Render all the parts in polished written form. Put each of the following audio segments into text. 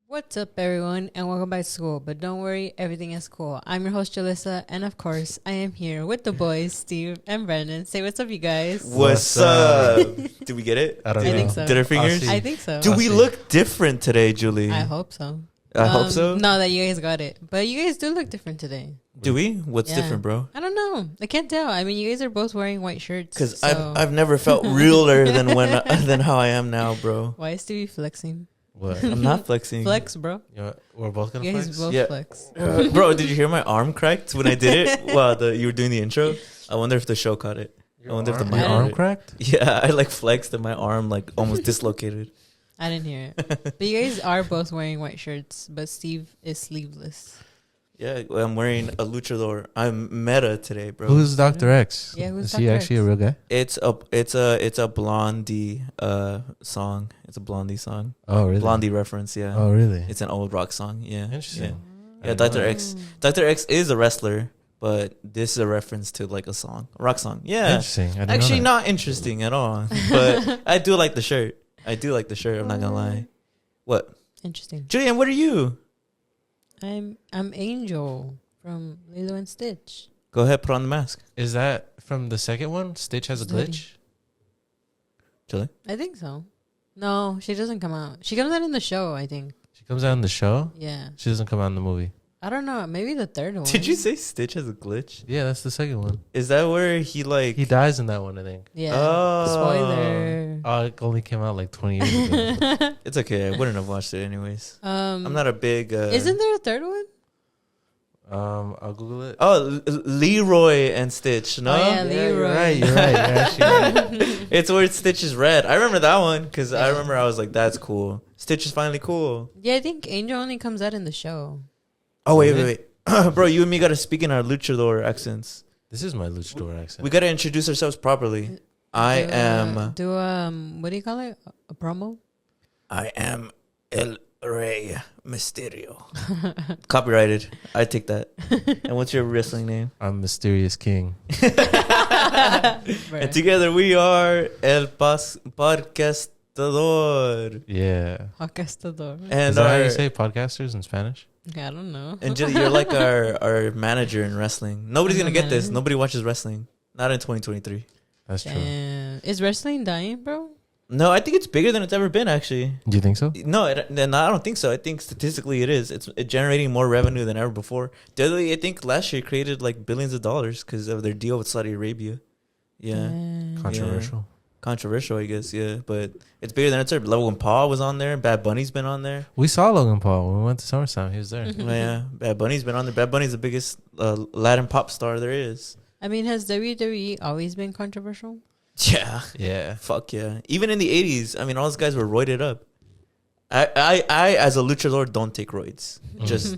What's up, everyone, and welcome back to school. But don't worry, everything is cool. I'm your host, Jalissa, and of course, I am here with the boys, Steve and Brandon. Say what's up, you guys. What's up? Did we get it? I don't know. think so. Did our fingers? I think so. Do we look different today, Julie? I hope so. I hope so. No, that you guys got it. But you guys do look different today. Do we? What's Yeah. different, bro? I don't know. I can't tell. I mean, you guys are both wearing white shirts. Because so I've never felt realer than how I am now, bro. Why is Stevie flexing? What? I'm not flexing. Flex, bro. You know, we're both gonna You guys flex. both Yeah. flex. Bro, did you hear my arm cracked when I did it? While you were doing the intro? I wonder if the show caught it. I wonder if the Your mic arm caught it. cracked? Yeah, I like flexed and my arm like almost dislocated. I didn't hear it. But you guys are both wearing white shirts, but Steve is sleeveless. Yeah, I'm wearing a luchador. I'm meta today, bro. Who's Dr. X? Yeah, who's Is he Dr. actually a X? real guy? It's a Blondie song. It's a Blondie song. Oh, really? Blondie reference, yeah. Oh, really? It's an old rock song, yeah. Interesting. Yeah, I Dr. didn't X. Dr. X is a wrestler, but this is a reference to like a song, a rock song. know. Yeah. Interesting. I didn't Actually, know not interesting at all. But I do like the shirt. I'm not gonna lie. What? Interesting. Julian, what are you? I'm Angel from Lilo and Stitch. Go ahead, put on the mask. that. Is that from the second one? Stitch has a Study. glitch? Julian? I think so. No, she doesn't come out. She comes out in the show, I think. She comes out in the show? Yeah. She doesn't come out in the movie. I don't know. Maybe the third one. Did you say Stitch has a glitch? Yeah, that's the second one. Is that where he like He dies in that one, I think. Yeah. Oh. Spoiler. Oh, it only came out like 20 years ago. It's okay. I wouldn't have watched it anyways. I'm not a big Isn't there a third one? I'll Google it. Oh, Leroy and Stitch, no? Oh, yeah, Yeah, Leroy. you're right. You're actually right. It's where Stitch is red. I remember that one because I Yeah. remember I was like, that's cool. Stitch is finally cool. Yeah, I think Angel only comes out in the show. Oh, wait. Bro, you and me got to speak in our luchador accents. This is my luchador accent. We got to introduce ourselves properly. I am What do you call it? A promo? El Rey Mysterio. Copyrighted. I take that. And what's your wrestling name? I'm Mysterious King. And together we are El Podcastador. Yeah. Podcastador. And Is that how our, you say podcasters in Spanish? I don't know. and Julie, you're like our manager in wrestling. Nobody's I'm gonna the get this. manager. Nobody watches wrestling. Not in 2023. That's true. Damn. Is wrestling dying, bro? No, I think it's bigger than it's ever been. Actually, Do you think so? no, I don't think so. I think statistically it is. It's generating more revenue than ever before. Deadly, I think last year created like billions of dollars because of their deal with Saudi Arabia. Yeah, Damn. Controversial. controversial, I guess. Yeah, but it's bigger than it's ever. Logan Paul was on there. Bad Bunny's been on there. We saw Logan Paul when we went to Summertime. He was there. Oh, yeah, Bad Bunny's been on there. Bad Bunny's the biggest Latin pop star there is. I mean, has WWE always been controversial? Yeah. Yeah. Fuck yeah. Even in the 80s, I mean, all those guys were roided up. I as a luchador, don't take roids. Just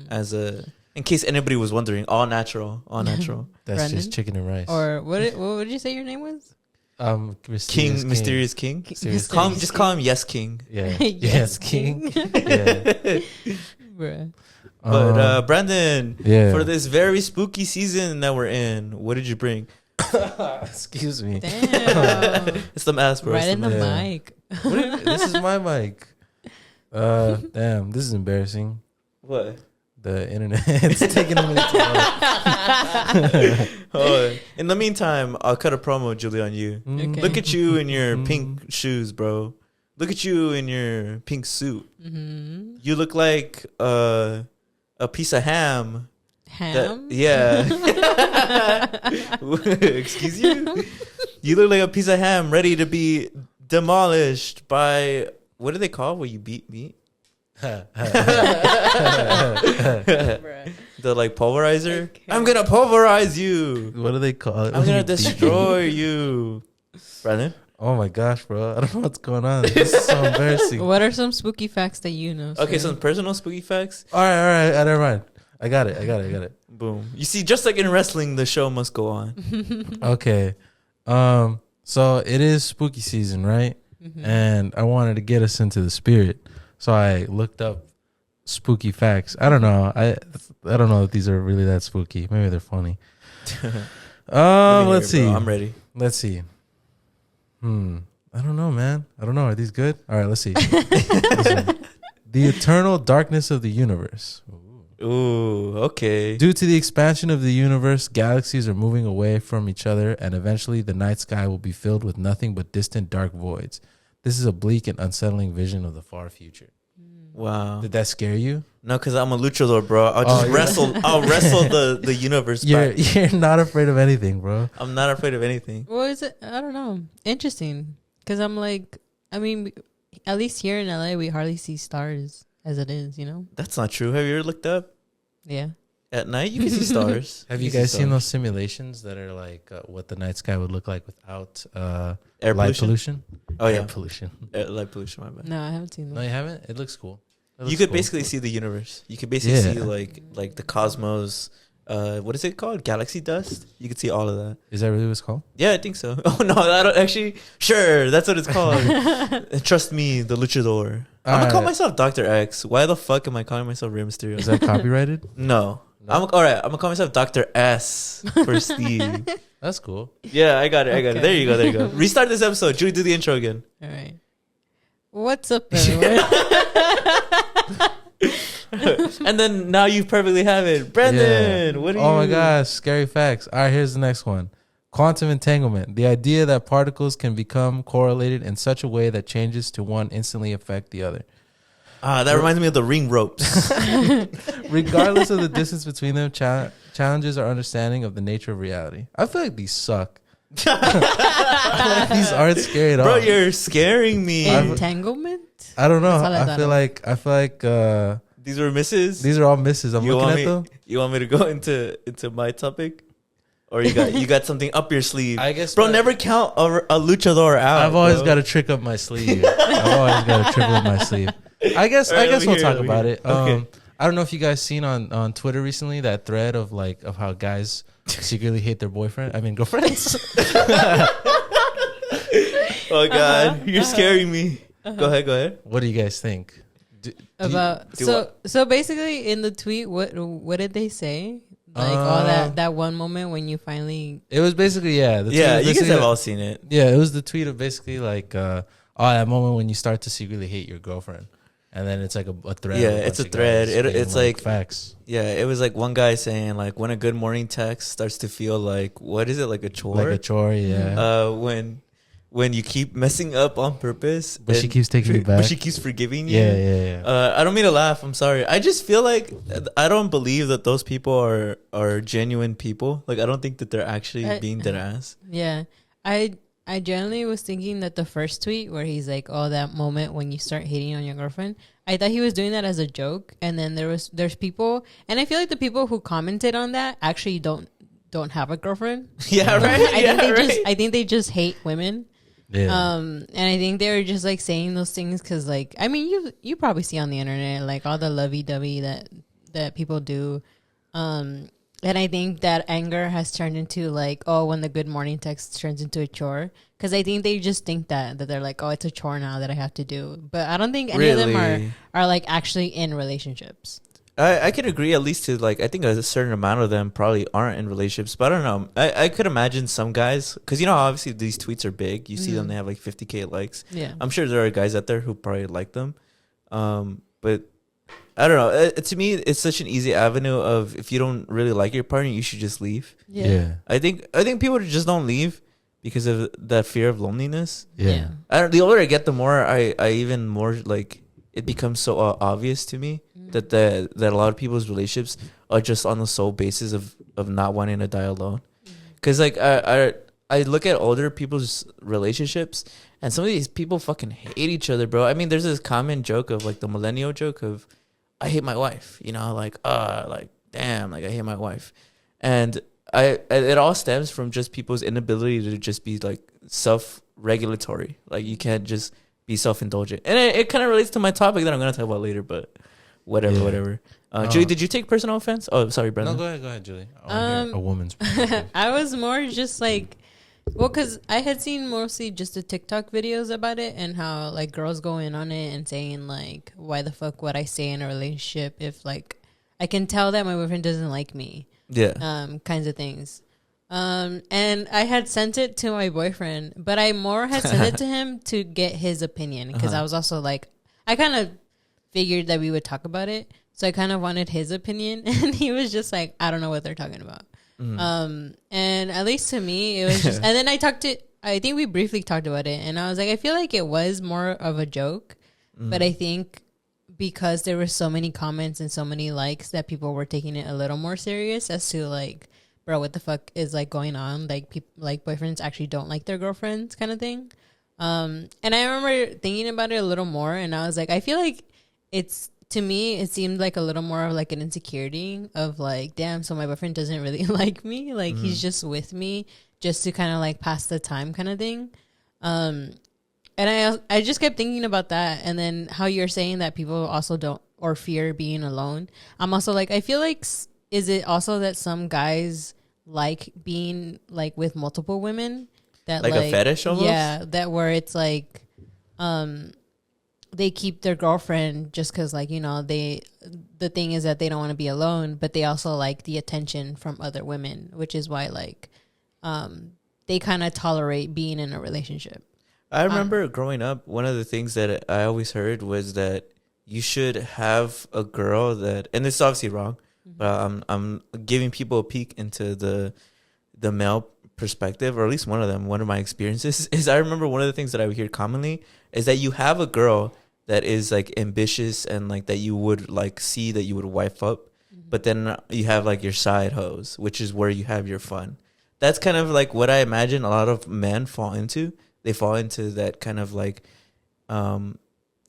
as a, in case anybody was wondering, all natural. That's Brandon? just chicken and rice. Or what did you say your name was? Mysterious King. Mysterious Just call him Yes King. Yeah. Yes, King. King. Yeah. Bruh. But Brandon, yeah. for this very spooky season that we're in, what did you bring? Excuse me. Damn. It's the mask, bro. Right It's in the the mask. mic. This is my mic. Damn, this is embarrassing. What? The internet. It's taking a minute to Oh, in the meantime, I'll cut a promo, Julie, on you. load. Okay. Look at you in your pink shoes, bro. Look at you in your pink suit. Mm-hmm. You look like a piece of ham. Ham? Yeah. Excuse you? You look like a piece of ham ready to be demolished by, what do they call where you beat meat? The like pulverizer. Okay. I'm gonna pulverize you. What do they call it? I'm gonna When you beat destroy you. Brandon? Oh my gosh, bro. I don't know what's going on. This is so embarrassing. What are some spooky facts that you know? Okay, sir? some personal spooky facts. All right. Never mind. I got it. Boom. You see, just like in wrestling, the show must go on. Okay. So it is spooky season, right? Mhm. And I wanted to get us into the spirit. So I looked up spooky facts. I don't know. I don't know if these are really that spooky. Maybe they're funny. Let me hear Let's it, see. bro. I'm ready. Let's see. I don't know, man. I don't know. Are these good? All right, let's see. Listen. The eternal darkness of the universe. Ooh, okay. Due to the expansion of the universe, galaxies are moving away from each other, and eventually the night sky will be filled with nothing but distant dark voids. This is a bleak and unsettling vision of the far future. Wow. Did that scare you? No, because I'm a luchador, bro. I'll just wrestle. I'll wrestle the universe back. You're not afraid of anything, bro. I'm not afraid of anything. What is it? I don't know. Interesting. Because I'm like, I mean, at least here in LA, we hardly see stars as it is, you know? That's not true. Have you ever looked up? Yeah. At night, you can see stars. Have you guys seen those simulations that are like what the night sky would look like without Air light pollution? Oh, yeah. Air pollution. Light pollution, my bad. No, I haven't seen No, that. you haven't? It looks cool. You could basically see the universe. You could basically see like the cosmos. What is it called? Galaxy dust. You could see all of that. Is that really what it's called? Yeah, I think so. Oh no, I don't actually. Sure, that's what it's called. Trust me, the luchador. I'm gonna call myself Dr. X. Why the fuck am I calling myself Rey Mysterio? Is that copyrighted? No. All right. I'm gonna call myself Dr. S for Steve. That's cool. Yeah, I got it. Okay. There you go. Restart this episode. Julie, do the intro again. All right. What's up, everyone? And then now you perfectly have it. Brendan, what are you? Oh my gosh, scary facts. All right, here's the next one. Quantum entanglement. The idea that particles can become correlated in such a way that changes to one instantly affect the other. That reminds me of the ring ropes. Regardless of the distance between them, challenges our understanding of the nature of reality. I feel like these suck. Like these aren't scary at all. Bro, you're scaring me. Entanglement? I don't know. That's all I I feel like These were misses. these are all misses. I'm looking at them. You want me to go into my topic, or you got something up your sleeve? I guess, bro. Never count a luchador out. I've always got a trick up my sleeve. I guess we'll talk about it. Okay. I don't know if you guys seen on Twitter recently that thread of how guys secretly hate their girlfriends. Oh God, you're scaring me. Go ahead. What do you guys think? So basically in the tweet, what did they say? Like all that one moment when you finally. It was basically You guys have all seen it. Yeah, it was the tweet of basically that moment when you start to secretly hate your girlfriend, and then it's like a thread. Yeah, it's a thread. It's like facts. Yeah, it was like one guy saying like when a good morning text starts to feel like what is it, like a chore? Like a chore, yeah. When you keep messing up on purpose, but she keeps taking you back. But she keeps forgiving you. Yeah. I don't mean to laugh. I'm sorry. I just feel like I don't believe that those people are genuine people. Like I don't think that they're actually being dead ass. Yeah, I generally was thinking that the first tweet where he's like, "Oh, that moment when you start hating on your girlfriend," I thought he was doing that as a joke. And then there's people, and I feel like the people who commented on that actually don't have a girlfriend. Yeah, right. I think they just hate women. Yeah. And I think they were just like saying those things because, like, I mean, you probably see on the internet like all the lovey-dovey that people do. And I think that anger has turned into like, oh, when the good morning text turns into a chore. Because I think they just think that they're like, oh, it's a chore now that I have to do. But I don't think any of them are like actually in relationships. I could agree at least to like I think a certain amount of them probably aren't in relationships, but I don't know. I could imagine some guys because obviously these tweets are big. You see them, they have like 50K likes. Yeah, I'm sure there are guys out there who probably like them, but I don't know. To me, it's such an easy avenue of if you don't really like your partner, you should just leave. Yeah. I think people just don't leave because of that fear of loneliness. Yeah. The older I get, the more I even more like it becomes so obvious to me that a lot of people's relationships are just on the sole basis of not wanting to die alone. Because like I look at older people's relationships and some of these people fucking hate each other, bro. I mean, there's this common joke of like the millennial joke of I hate my wife, like damn, like I hate my wife, and it all stems from just people's inability to just be like self-regulatory. Like you can't just be self-indulgent, and it kind of relates to my topic that I'm gonna talk about later, but. Whatever. Julie, did you take personal offense? Oh, sorry, Brendan. No, go ahead, Julie. I hear a woman's perspective. I was more just like, well, because I had seen mostly just the TikTok videos about it and how like girls go in on it and saying like, why the fuck would I stay in a relationship if like I can tell that my boyfriend doesn't like me? Yeah. Kinds of things. And I had sent it to my boyfriend, but I more had sent it to him to get his opinion because I was also like, I kind of figured that we would talk about it, so I kind of wanted his opinion, and he was just like, I don't know what they're talking about. And at least to me, it was just, and then I think we briefly talked about it, and I was like, I feel like it was more of a joke, but I think because there were so many comments and so many likes that people were taking it a little more serious as to like, bro, what the fuck is like going on? Like people, like boyfriends actually don't like their girlfriends kind of thing. And I remember thinking about it a little more, and I was like, I feel like to me, it seemed like a little more of like an insecurity of like, damn, so my boyfriend doesn't really like me. Like he's just with me just to kind of like pass the time kind of thing. And I just kept thinking about that. And then how you're saying that people also don't or fear being alone. I'm also like, I feel like, is it also that some guys like being like with multiple women? That like a fetish almost? Yeah, that where it's like, they keep their girlfriend just because like, you know, the thing is that they don't want to be alone, but they also like the attention from other women, which is why like they kind of tolerate being in a relationship. I remember growing up, one of the things that I always heard was that you should have a girl that, and this is obviously wrong, but I'm giving people a peek into the male perspective, or at least one of my experiences is I remember one of the things that I would hear commonly is that you have a girl that is like ambitious and like that you would like see that you would wife up, but then you have like your side hoes, which is where you have your fun. That's kind of like what I imagine a lot of men fall into. They fall into that kind of like, I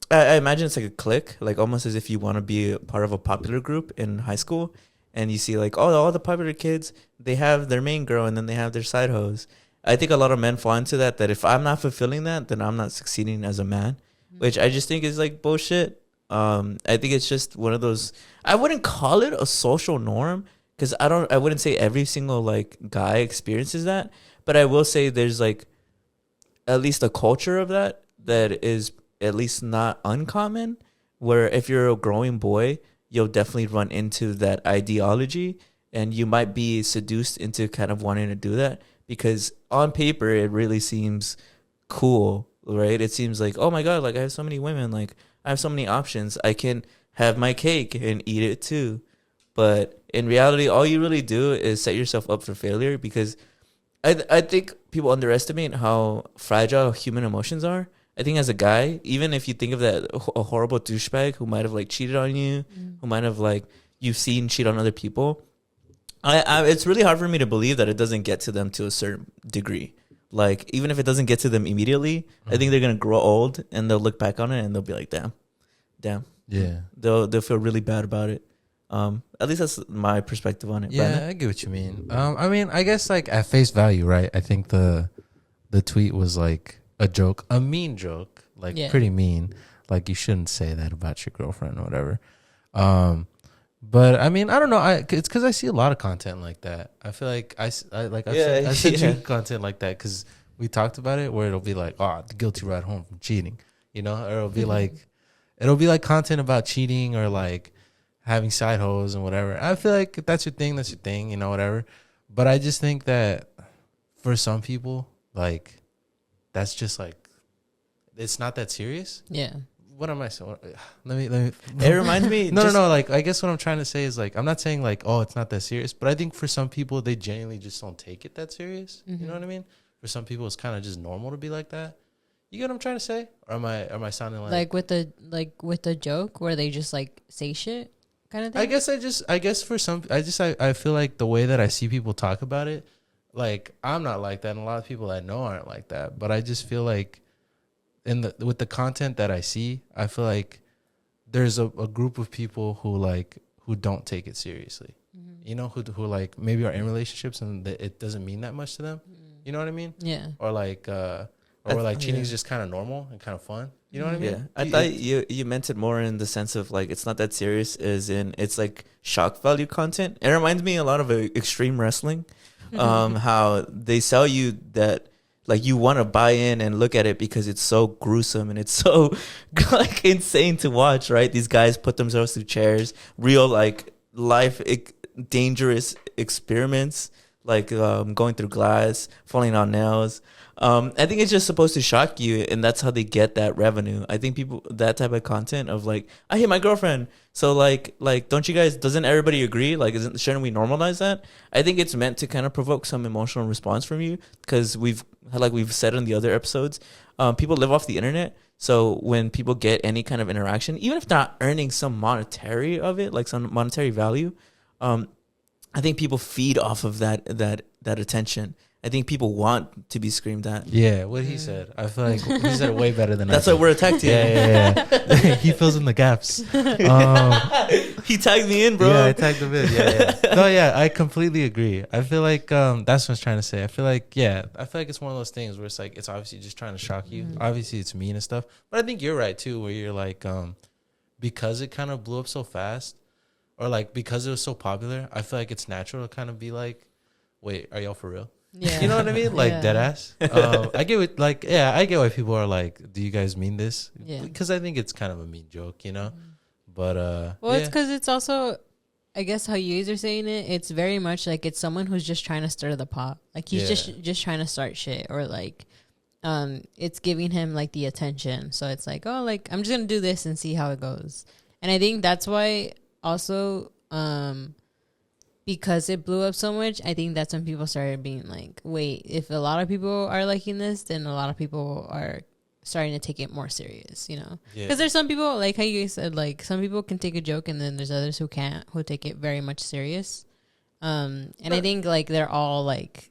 imagine it's like a clique, like almost as if you want to be a part of a popular group in high school, and you see like, oh, all the popular kids, they have their main girl and then they have their side hoes. I think a lot of men fall into that if I'm not fulfilling that, then I'm not succeeding as a man, which I just think is like bullshit. I think it's just one of those, I wouldn't call it a social norm because I wouldn't say every single like guy experiences that, but I will say there's like at least a culture of that is at least not uncommon, where if you're a growing boy, you'll definitely run into that ideology and you might be seduced into kind of wanting to do that because on paper it really seems cool, right? It seems like, oh my God, like I have so many women, like I have so many options. I can have my cake and eat it too. But in reality, all you really do is set yourself up for failure because I think people underestimate how fragile human emotions are. I think as a guy, even if you think of that a horrible douchebag who might have like cheated on you, who might have like you've seen cheat on other people, it's really hard for me to believe that it doesn't get to them to a certain degree. Like even if it doesn't get to them immediately, I think they're gonna grow old and they'll look back on it and they'll be like, damn. Yeah. They'll feel really bad about it. At least that's my perspective on it. Yeah, Brandon? I get what you mean. I mean, I guess like at face value, right? I think the tweet was like a joke, a mean joke, like pretty mean. Like you shouldn't say that about your girlfriend or whatever. But I mean, I don't know. It's because I see a lot of content like that. I feel like I sent you content like that because we talked about it where it'll be like, oh, the guilty ride home from cheating, you know, or it'll be like content about cheating or like having side hoes and whatever. I feel like if that's your thing, you know, whatever. But I just think that for some people, like that's just like it's not that serious. Yeah. What am I saying? Let me. It reminds me. No. Like, I guess what I'm trying to say is like, I'm not saying like, oh, it's not that serious, but I think for some people, they genuinely just don't take it that serious. You know what I mean? For some people, it's kind of just normal to be like that. You get what I'm trying to say? Or am I sounding like with the joke where they just like say shit kind of thing? I guess for some, I feel like the way that I see people talk about it, like I'm not like that, and a lot of people I know aren't like that. But I just feel like with the content that I see, I feel like there's a group of people who don't take it seriously. You know, who like maybe are in relationships and it doesn't mean that much to them. You know what I mean? Yeah. Or like cheating is just kind of normal and kind of fun. You know what I mean? Yeah. I thought you meant it more in the sense of like it's not that serious, as in it's like shock value content. It reminds me a lot of extreme wrestling. How they sell you that like you want to buy in and look at it because it's so gruesome and it's so like insane to watch, right? These guys put themselves through chairs, real like life dangerous experiments like going through glass, falling on nails. I think it's just supposed to shock you, and that's how they get that revenue. I think people, that type of content of like, I hate my girlfriend. So like, don't you guys? Doesn't everybody agree? Like, shouldn't we normalize that? I think it's meant to kind of provoke some emotional response from you, because we've said in the other episodes, people live off the internet. So when people get any kind of interaction, even if not earning some monetary of it, like some monetary value, I think people feed off of that attention. I think people want to be screamed at. Yeah, what he said. I feel like he said it way better than That's I why we're attacked here. Yeah. He fills in the gaps. He tagged me in, bro. Yeah, I tagged him in. Yeah. No, yeah, I completely agree. I feel like that's what I was trying to say. I feel like it's one of those things where it's like, it's obviously just trying to shock you. Mm-hmm. Obviously, it's mean and stuff. But I think you're right, too, where you're like, because it kind of blew up so fast, or like because it was so popular, I feel like it's natural to kind of be like, wait, are y'all for real? Yeah. You know what I mean? Like, dead ass. I get it. Like, I get why people are like, do you guys mean this? Yeah. Because I think it's kind of a mean joke, you know? Mm-hmm. But, well, it's because it's also, I guess how you guys are saying it, it's very much like it's someone who's just trying to stir the pot. Like, he's just trying to start shit, or like, it's giving him like the attention. So it's like, oh, like, I'm just going to do this and see how it goes. And I think that's why also, because it blew up so much, I think that's when people started being like, wait, if a lot of people are liking this, then a lot of people are starting to take it more serious, you know? Because there's some people, like how you said, like, some people can take a joke, and then there's others who can't, who take it very much serious. And I think, like, they're all, like,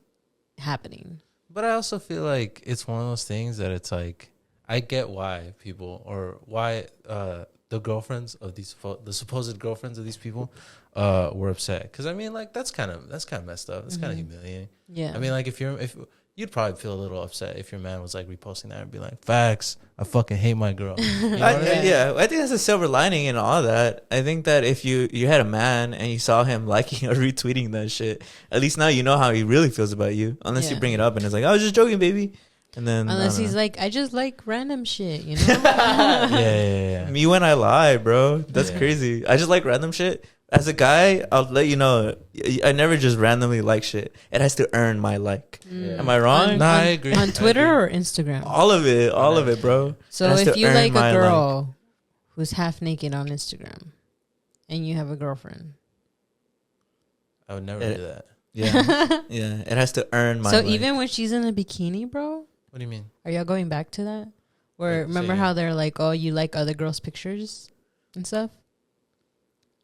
happening. But I also feel like it's one of those things that it's like, I get why people, or why the girlfriends of these, the supposed girlfriends of these people, were upset, because I mean, like, that's kind of messed up. That's kind of humiliating. Yeah, I mean, like, if you'd probably feel a little upset if your man was like reposting that and be like, facts, I fucking hate my girl. You know I mean? Yeah, I think that's a silver lining in all that. I think that if you had a man and you saw him liking or retweeting that shit, at least now you know how he really feels about you, unless you bring it up and it's like, I was just joking, baby. And then unless he's like, I just like random shit, you know? yeah. Me when I lie, bro. That's crazy. I just like random shit. As a guy, I'll let you know, I never just randomly like shit. It has to earn my like. Am I wrong? I agree. On Twitter or Instagram? All of it, bro. So if you like a girl who's half naked on Instagram and you have a girlfriend, I would never do that. Yeah. Yeah. It has to earn my So even when she's in a bikini, bro? What do you mean? Are y'all going back to that? Where remember how they're like, oh, you like other girls' pictures and stuff?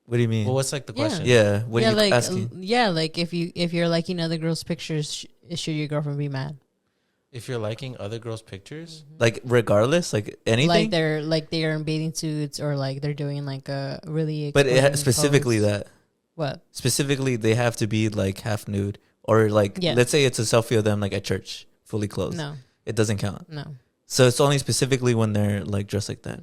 What do you mean? Well, what's like the question? Yeah. What are you like, asking? Yeah, like if you're liking other girls' pictures, should your girlfriend be mad? If you're liking other girls' pictures, like regardless, like anything, like they're in bathing suits, or like they're doing like a really. But it specifically pose. That. What? Specifically, they have to be like half nude, or like let's say it's a selfie of them like at church, fully clothed. No, it doesn't count. No. So it's only specifically when they're like dressed like that.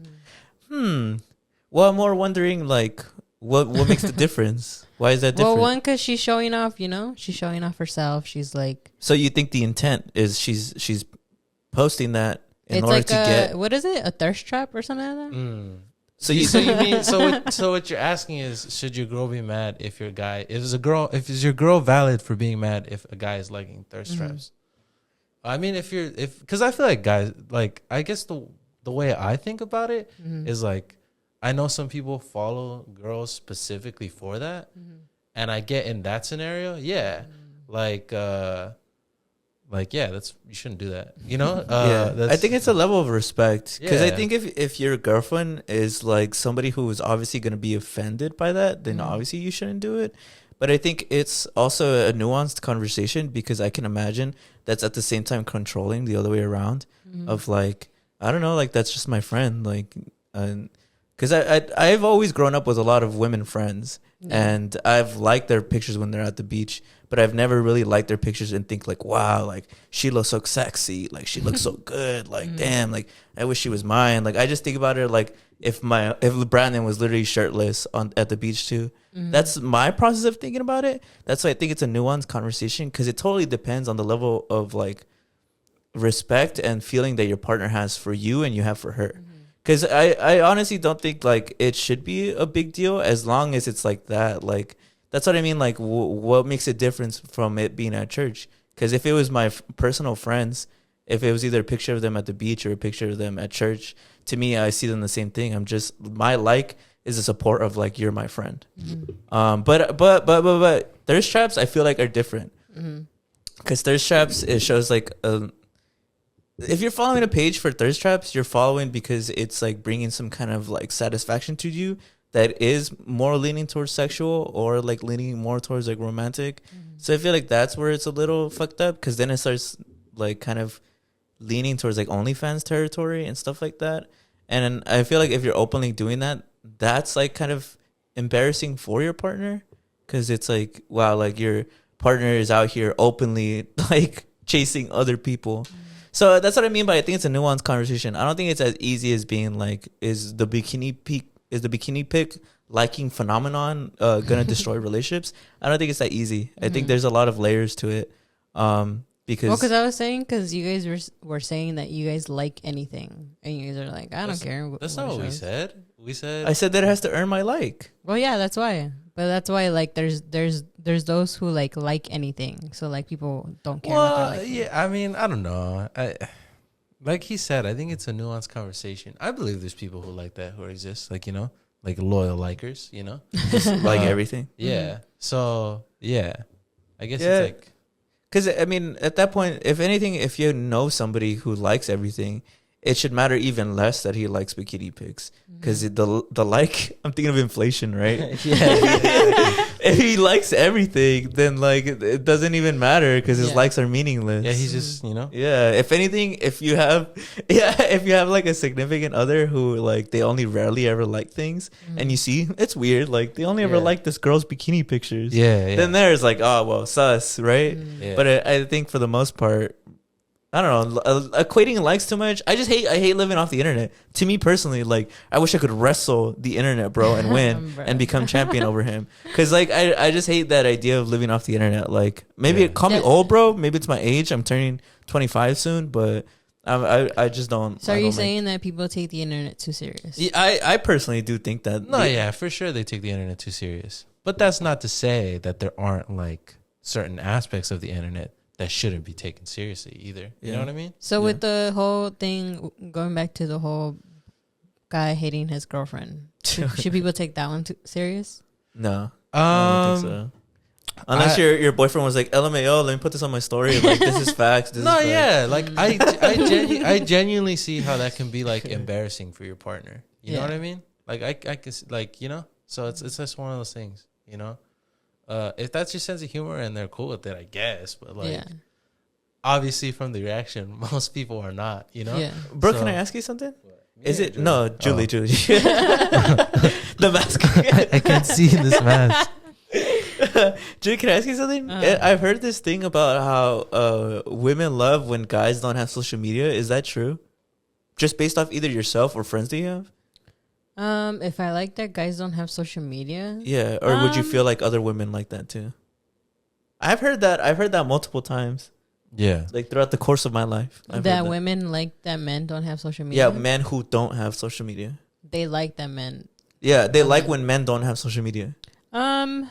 Well, I'm more wondering like. What makes the difference? Why is that different? Well, one, because she's showing off, you know? She's showing off herself. She's like... So you think the intent is she's posting that in order to get... What is it? A thirst trap or something like that? So you mean... So what you're asking is, should your girl be mad if your guy... Is your girl valid for being mad if a guy is liking thirst traps? I mean, because I feel like guys... Like, I guess the way I think about it is like... I know some people follow girls specifically for that, and I get in that scenario, like that's you shouldn't do that, you know. I think it's a level of respect, because I think if your girlfriend is like somebody who is obviously going to be offended by that, then obviously you shouldn't do it. But I think it's also a nuanced conversation, because I can imagine that's at the same time controlling the other way around of like, I don't know, like that's just my friend, like. Because I've always grown up with a lot of women friends, and I've liked their pictures when they're at the beach, but I've never really liked their pictures and think like, wow, like she looks so sexy, like she looks so good, like damn, like I wish she was mine. Like I just think about it like if Brandon was literally shirtless at the beach too. That's my process of thinking about it. That's why I think it's a nuanced conversation, because it totally depends on the level of like respect and feeling that your partner has for you and you have for her. Because I honestly don't think like it should be a big deal, as long as it's like that. Like That's what I mean. Like, what makes a difference from it being at church? Because if it was my personal friends, if it was either a picture of them at the beach or a picture of them at church, to me, I see them the same thing. I'm just, my like is a support of like, you're my friend. But thirst traps, I feel like are different. Because thirst traps, it shows like, if you're following a page for thirst traps, you're following because it's like bringing some kind of like satisfaction to you that is more leaning towards sexual or like leaning more towards like romantic. So I feel like that's where it's a little fucked up, because then it starts like kind of leaning towards like OnlyFans territory and stuff like that. And I feel like if you're openly doing that, that's like kind of embarrassing for your partner, because it's like, wow, like your partner is out here openly like chasing other people. So that's what I mean by, I think it's a nuanced conversation. I don't think it's as easy as being like, is the bikini pic liking phenomenon gonna destroy relationships? I don't think it's that easy. I think there's a lot of layers to it. Because I was saying, because you guys were saying that you guys like anything, and you guys are like, I don't care. That's not what we said. I said that it has to earn my like. Well, yeah, that's why. But that's why, like, there's those who like anything. So like people don't care. Well, what yeah, I mean, I don't know. Like he said, I think it's a nuanced conversation. I believe there's people who like that, who exist, like, you know, like loyal likers, you know, just like everything. Yeah. So yeah, I guess it's like, because I mean, at that point, if anything, if you know somebody who likes everything, it should matter even less that he likes bikini pics, because the like, I'm thinking of inflation, right? If he likes everything, then like it doesn't even matter, because his likes are meaningless. Yeah, he's just, you know. Yeah, if anything, if you have like a significant other who like they only rarely ever like things, and you see it's weird, like they only ever like this girl's bikini pictures. Yeah. Then there's like, oh well, sus, right? Yeah. But I think for the most part, I don't know, equating likes too much. I hate living off the internet. To me personally, like, I wish I could wrestle the internet, bro, and win and become champion over him. Because, like, I just hate that idea of living off the internet. Like, maybe call me old, bro. Maybe it's my age. I'm turning 25 soon, but I just don't. So are you saying that people take the internet too serious? Yeah, I personally do think that. No, yeah, for sure they take the internet too serious. But that's not to say that there aren't, like, certain aspects of the internet that shouldn't be taken seriously either. You know what I mean? So with the whole thing, going back to the whole guy hating his girlfriend, should people take that one too serious? No, I don't think so. Unless your boyfriend was like, LMAO, let me put this on my story. Like, this is facts. Like I genuinely see how that can be like embarrassing for your partner. You know what I mean? Like I can, like, you know. So it's just one of those things, you know. If that's your sense of humor and they're cool with it, I guess. But like, obviously from the reaction, most people are not, you know? Yeah. Bro, can I ask you something? Is it? Julie? No, Julie. The mask. I can't see this mask. Julie, can I ask you something? I've heard this thing about how women love when guys don't have social media. Is that true? Just based off either yourself or friends that you have? If I like that guys don't have social media. Yeah, or would you feel like other women like that too? I've heard that multiple times. Yeah. Like throughout the course of my life. That women like that men don't have social media? Yeah, men who don't have social media. They like that men. Yeah, they like when men don't have social media. I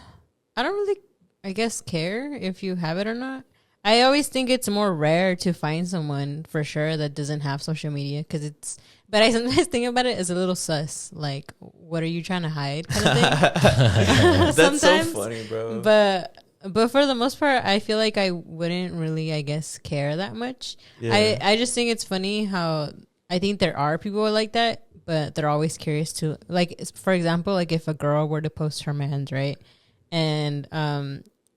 don't really, I guess, care if you have it or not. I always think it's more rare to find someone for sure that doesn't have social media, because it's. But I sometimes think about it as a little sus. Like, what are you trying to hide, kind of thing. That's so funny, bro. But for the most part, I feel like I wouldn't really, I guess, care that much. Yeah. I just think it's funny how I think there are people like that, but they're always curious to, like, for example, like if a girl were to post her man's, right, and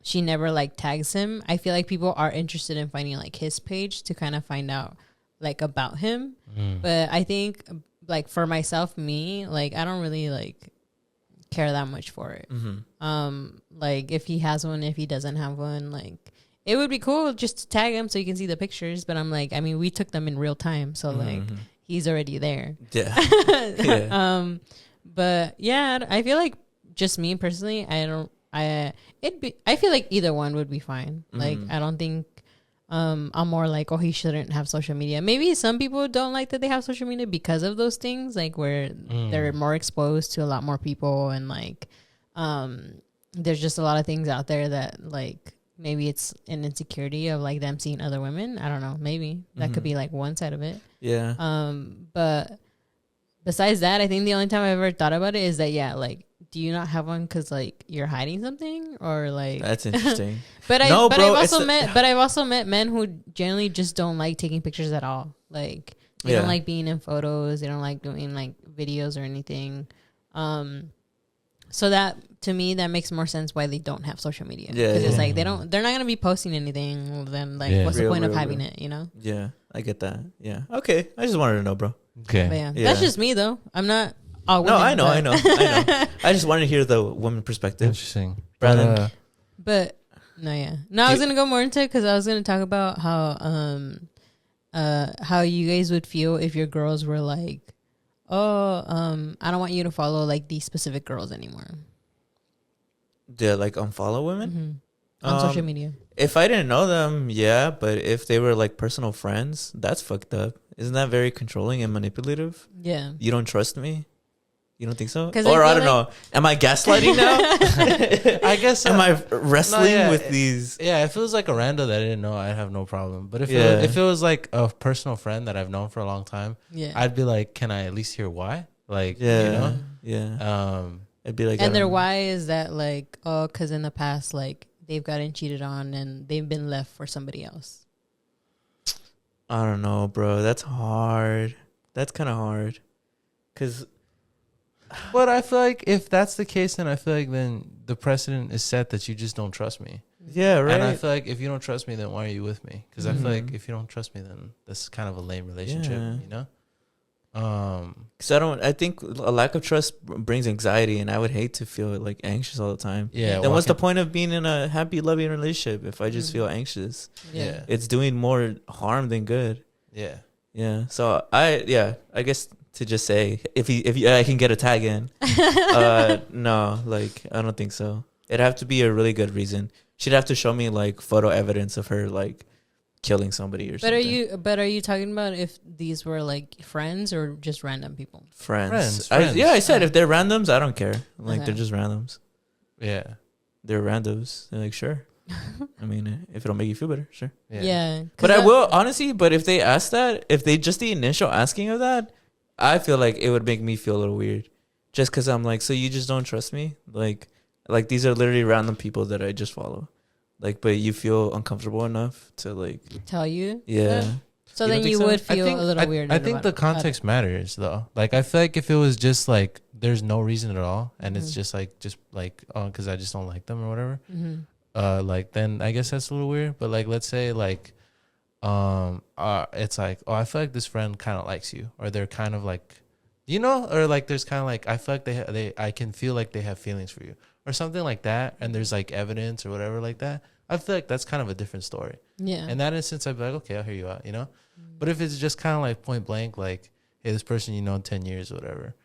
she never like tags him, I feel like people are interested in finding like his page to kind of find out like about him. But I think like for myself, me, like I don't really like care that much for it. Like if he has one, if he doesn't have one, like it would be cool just to tag him so you can see the pictures. But I'm like, I mean, we took them in real time, so like he's already there. Yeah. But yeah, I feel like just me personally, I feel like either one would be fine. Like I don't think I'm more like, oh, he shouldn't have social media. Maybe some people don't like that they have social media because of those things, like where they're more exposed to a lot more people, and like there's just a lot of things out there that like maybe it's an insecurity of like them seeing other women. I don't know. Maybe that could be like one side of it. Yeah. But besides that, I think the only time I ever thought about it is that, yeah, like, do you not have one because like you're hiding something or like? That's interesting. I've also met men who generally just don't like taking pictures at all. Like they don't like being in photos. They don't like doing like videos or anything. So that to me that makes more sense why they don't have social media. Because it's like they're not gonna be posting anything. Then like, what's the point of having it? You know? Yeah, I get that. Yeah. Okay, I just wanted to know, bro. Okay. But yeah, that's just me though. I'm not. Oh, no, I know. I just wanted to hear the woman perspective. Interesting. But no, yeah. No, I was gonna go more into it because I was gonna talk about how you guys would feel if your girls were like, oh, I don't want you to follow like these specific girls anymore. Yeah, like unfollow women on social media. If I didn't know them, yeah, but if they were like personal friends, that's fucked up. Isn't that very controlling and manipulative? Yeah. You don't trust me? You don't think so? Or I don't know. Am I gaslighting now? I guess. Am I wrestling with these? Yeah, if it was like a rando that I didn't know, I'd have no problem. But if it was like a personal friend that I've known for a long time, I'd be like, can I at least hear why? Like, you know? Yeah. I'd be like, and their why is that like, oh, because in the past, like they've gotten cheated on and they've been left for somebody else. I don't know, bro. That's hard. That's kind of hard. But I feel like if that's the case, then I feel like then the precedent is set that you just don't trust me. Yeah, right. And I feel like if you don't trust me, then why are you with me? Because I feel like if you don't trust me, then that's kind of a lame relationship, you know? Because I think a lack of trust brings anxiety, and I would hate to feel like anxious all the time. Yeah. Then what's the point of being in a happy, loving relationship if I just feel anxious? Yeah. It's doing more harm than good. Yeah. Yeah. So I guess to just say if I can get a tag in, no, like I don't think so. It'd have to be a really good reason. She'd have to show me like photo evidence of her like killing somebody or something. But are you talking about if these were like friends or just random people? Friends. Friends. I said if they're randoms, I don't care. Like they're just randoms. Yeah. They're randos. They're like, sure. I mean, if it'll make you feel better, sure. Yeah. But I will honestly. But if they ask that, if they just the initial asking of that, I feel like it would make me feel a little weird. Just because I'm like, so you just don't trust me? Like these are literally random people that I just follow. Like, but you feel uncomfortable enough to like tell you? Yeah. That? So then you would feel a little weird. I think the context matters though. Like I feel like if it was just like there's no reason at all, and it's just like oh, because I just don't like them or whatever. Like then I guess that's a little weird. But like let's say like it's like, oh, I feel like this friend kind of likes you, or they're kind of like, you know, or like there's kind of like I feel like I can feel like they have feelings for you or something like that, and there's like evidence or whatever like that. I feel like that's kind of a different story. Yeah. In that instance, I'd be like, okay, I'll hear you out, you know. But if it's just kind of like point blank, like, hey, this person you know in 10 years or whatever,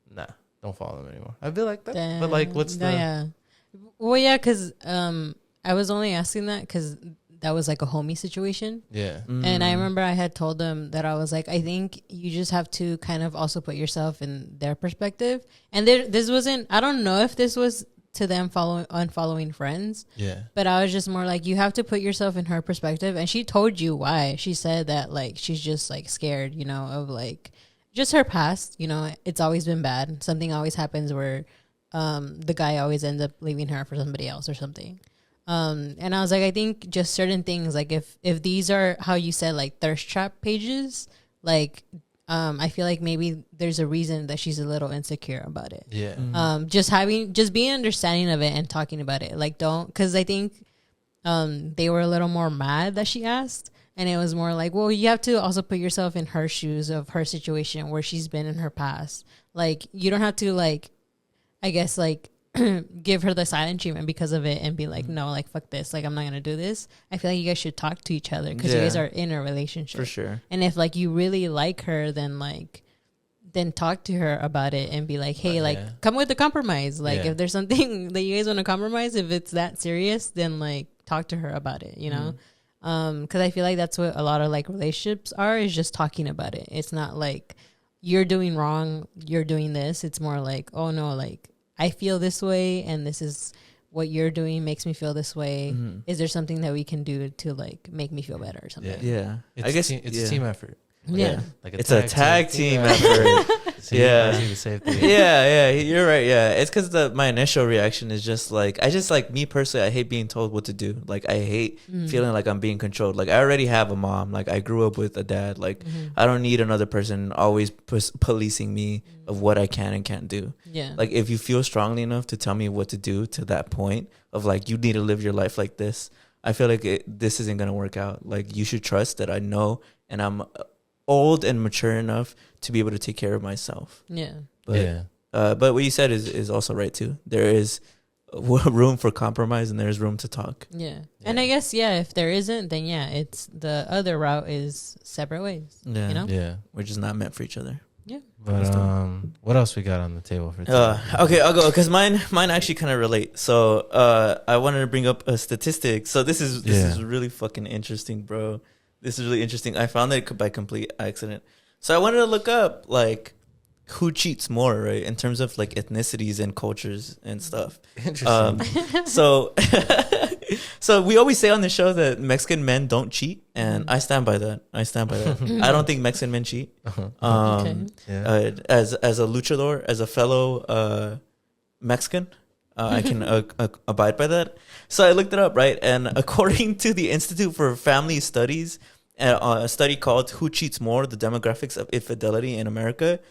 nah, don't follow them anymore. I'd be like that. Damn. But like, what's the? Yeah. Well, yeah, because I was only asking that because that was like a homie situation. Yeah. And I remember I had told them that I was like, I think you just have to kind of also put yourself in their perspective. And this wasn't, I don't know if this was to them unfollowing friends. Yeah. But I was just more like, you have to put yourself in her perspective. And she told you why. She said that like, she's just like scared, you know, of like just her past, you know, it's always been bad. Something always happens where the guy always ends up leaving her for somebody else or something. And I was like, I think just certain things, like if these are how you said, like thirst trap pages, like, I feel like maybe there's a reason that she's a little insecure about it. Yeah. Just being understanding of it and talking about it. Like cause I think, they were a little more mad that she asked, and it was more like, well, you have to also put yourself in her shoes of her situation where she's been in her past. Like, you don't have to like, I guess like, give her the silent treatment because of it and be like, no, like, fuck this. Like, I'm not going to do this. I feel like you guys should talk to each other because you guys are in a relationship. For sure. And if, like, you really like her, then talk to her about it and be like, hey, come with a compromise. Like, if there's something that you guys want to compromise, if it's that serious, then, like, talk to her about it, you know? Because I feel like that's what a lot of, like, relationships are, is just talking about it. It's not like you're doing wrong, you're doing this. It's more like, oh, no, like, I feel this way, and this is what you're doing makes me feel this way. Mhm. Is there something that we can do to like make me feel better or something? Yeah. It's I guess it's a team effort. Yeah. Like it's a tag team effort. See, Yeah. I see the same thing. Yeah, you're right. Yeah, it's because my initial reaction is just like me personally. I hate being told what to do. Like I hate feeling like I'm being controlled. Like I already have a mom. Like I grew up with a dad. Like I don't need another person always policing me of what I can and can't do. Yeah. Like if you feel strongly enough to tell me what to do to that point of like you need to live your life like this, I feel like this isn't gonna work out. Like you should trust that I know and I'm old and mature enough to be able to take care of myself. Yeah. But, but what you said is also right too. There is room for compromise and there's room to talk. Yeah. And I guess, if there isn't, then it's the other route is separate ways. Yeah. You know? Yeah. We're just not meant for each other. Yeah. But what else we got on the table for today? Okay, I'll go because mine actually kind of relate. So I wanted to bring up a statistic. So this is really fucking interesting, bro. This is really interesting. I found it by complete accident. So I wanted to look up like who cheats more, right? In terms of like ethnicities and cultures and stuff. Interesting. So we always say on the show that Mexican men don't cheat, and I stand by that. I don't think Mexican men cheat. As a luchador, as a fellow Mexican, I can abide by that. So I looked it up, right? And according to the Institute for Family Studies, a study called "Who Cheats More: The Demographics of Infidelity in America."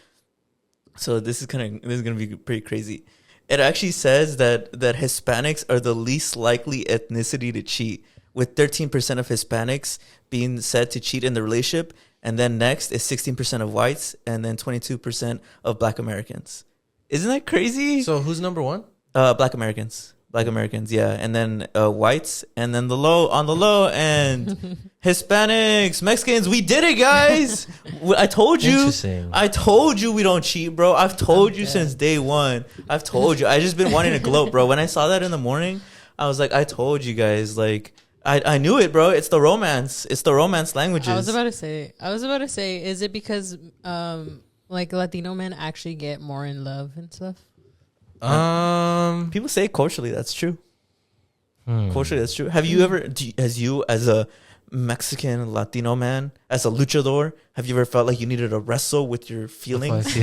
So this is gonna be pretty crazy. It actually says that Hispanics are the least likely ethnicity to cheat, with 13% of Hispanics being said to cheat in the relationship, and then next is 16% of whites, and then 22% of Black Americans. Isn't that crazy? So who's number one? Black Americans, yeah, and then whites, and then on the low end, Hispanics, Mexicans. We did it, guys. I told you. We don't cheat, bro. I've told you since day one. I've told you. I just been wanting to gloat, bro. When I saw that in the morning, I was like, I told you guys. Like, I knew it, bro. It's the romance. It's the romance languages. I was about to say, is it because like Latino men actually get more in love and stuff? People say culturally that's true. Culturally that's true. Have you ever, as a Mexican Latino man, as a luchador, have you ever felt like you needed to wrestle with your feelings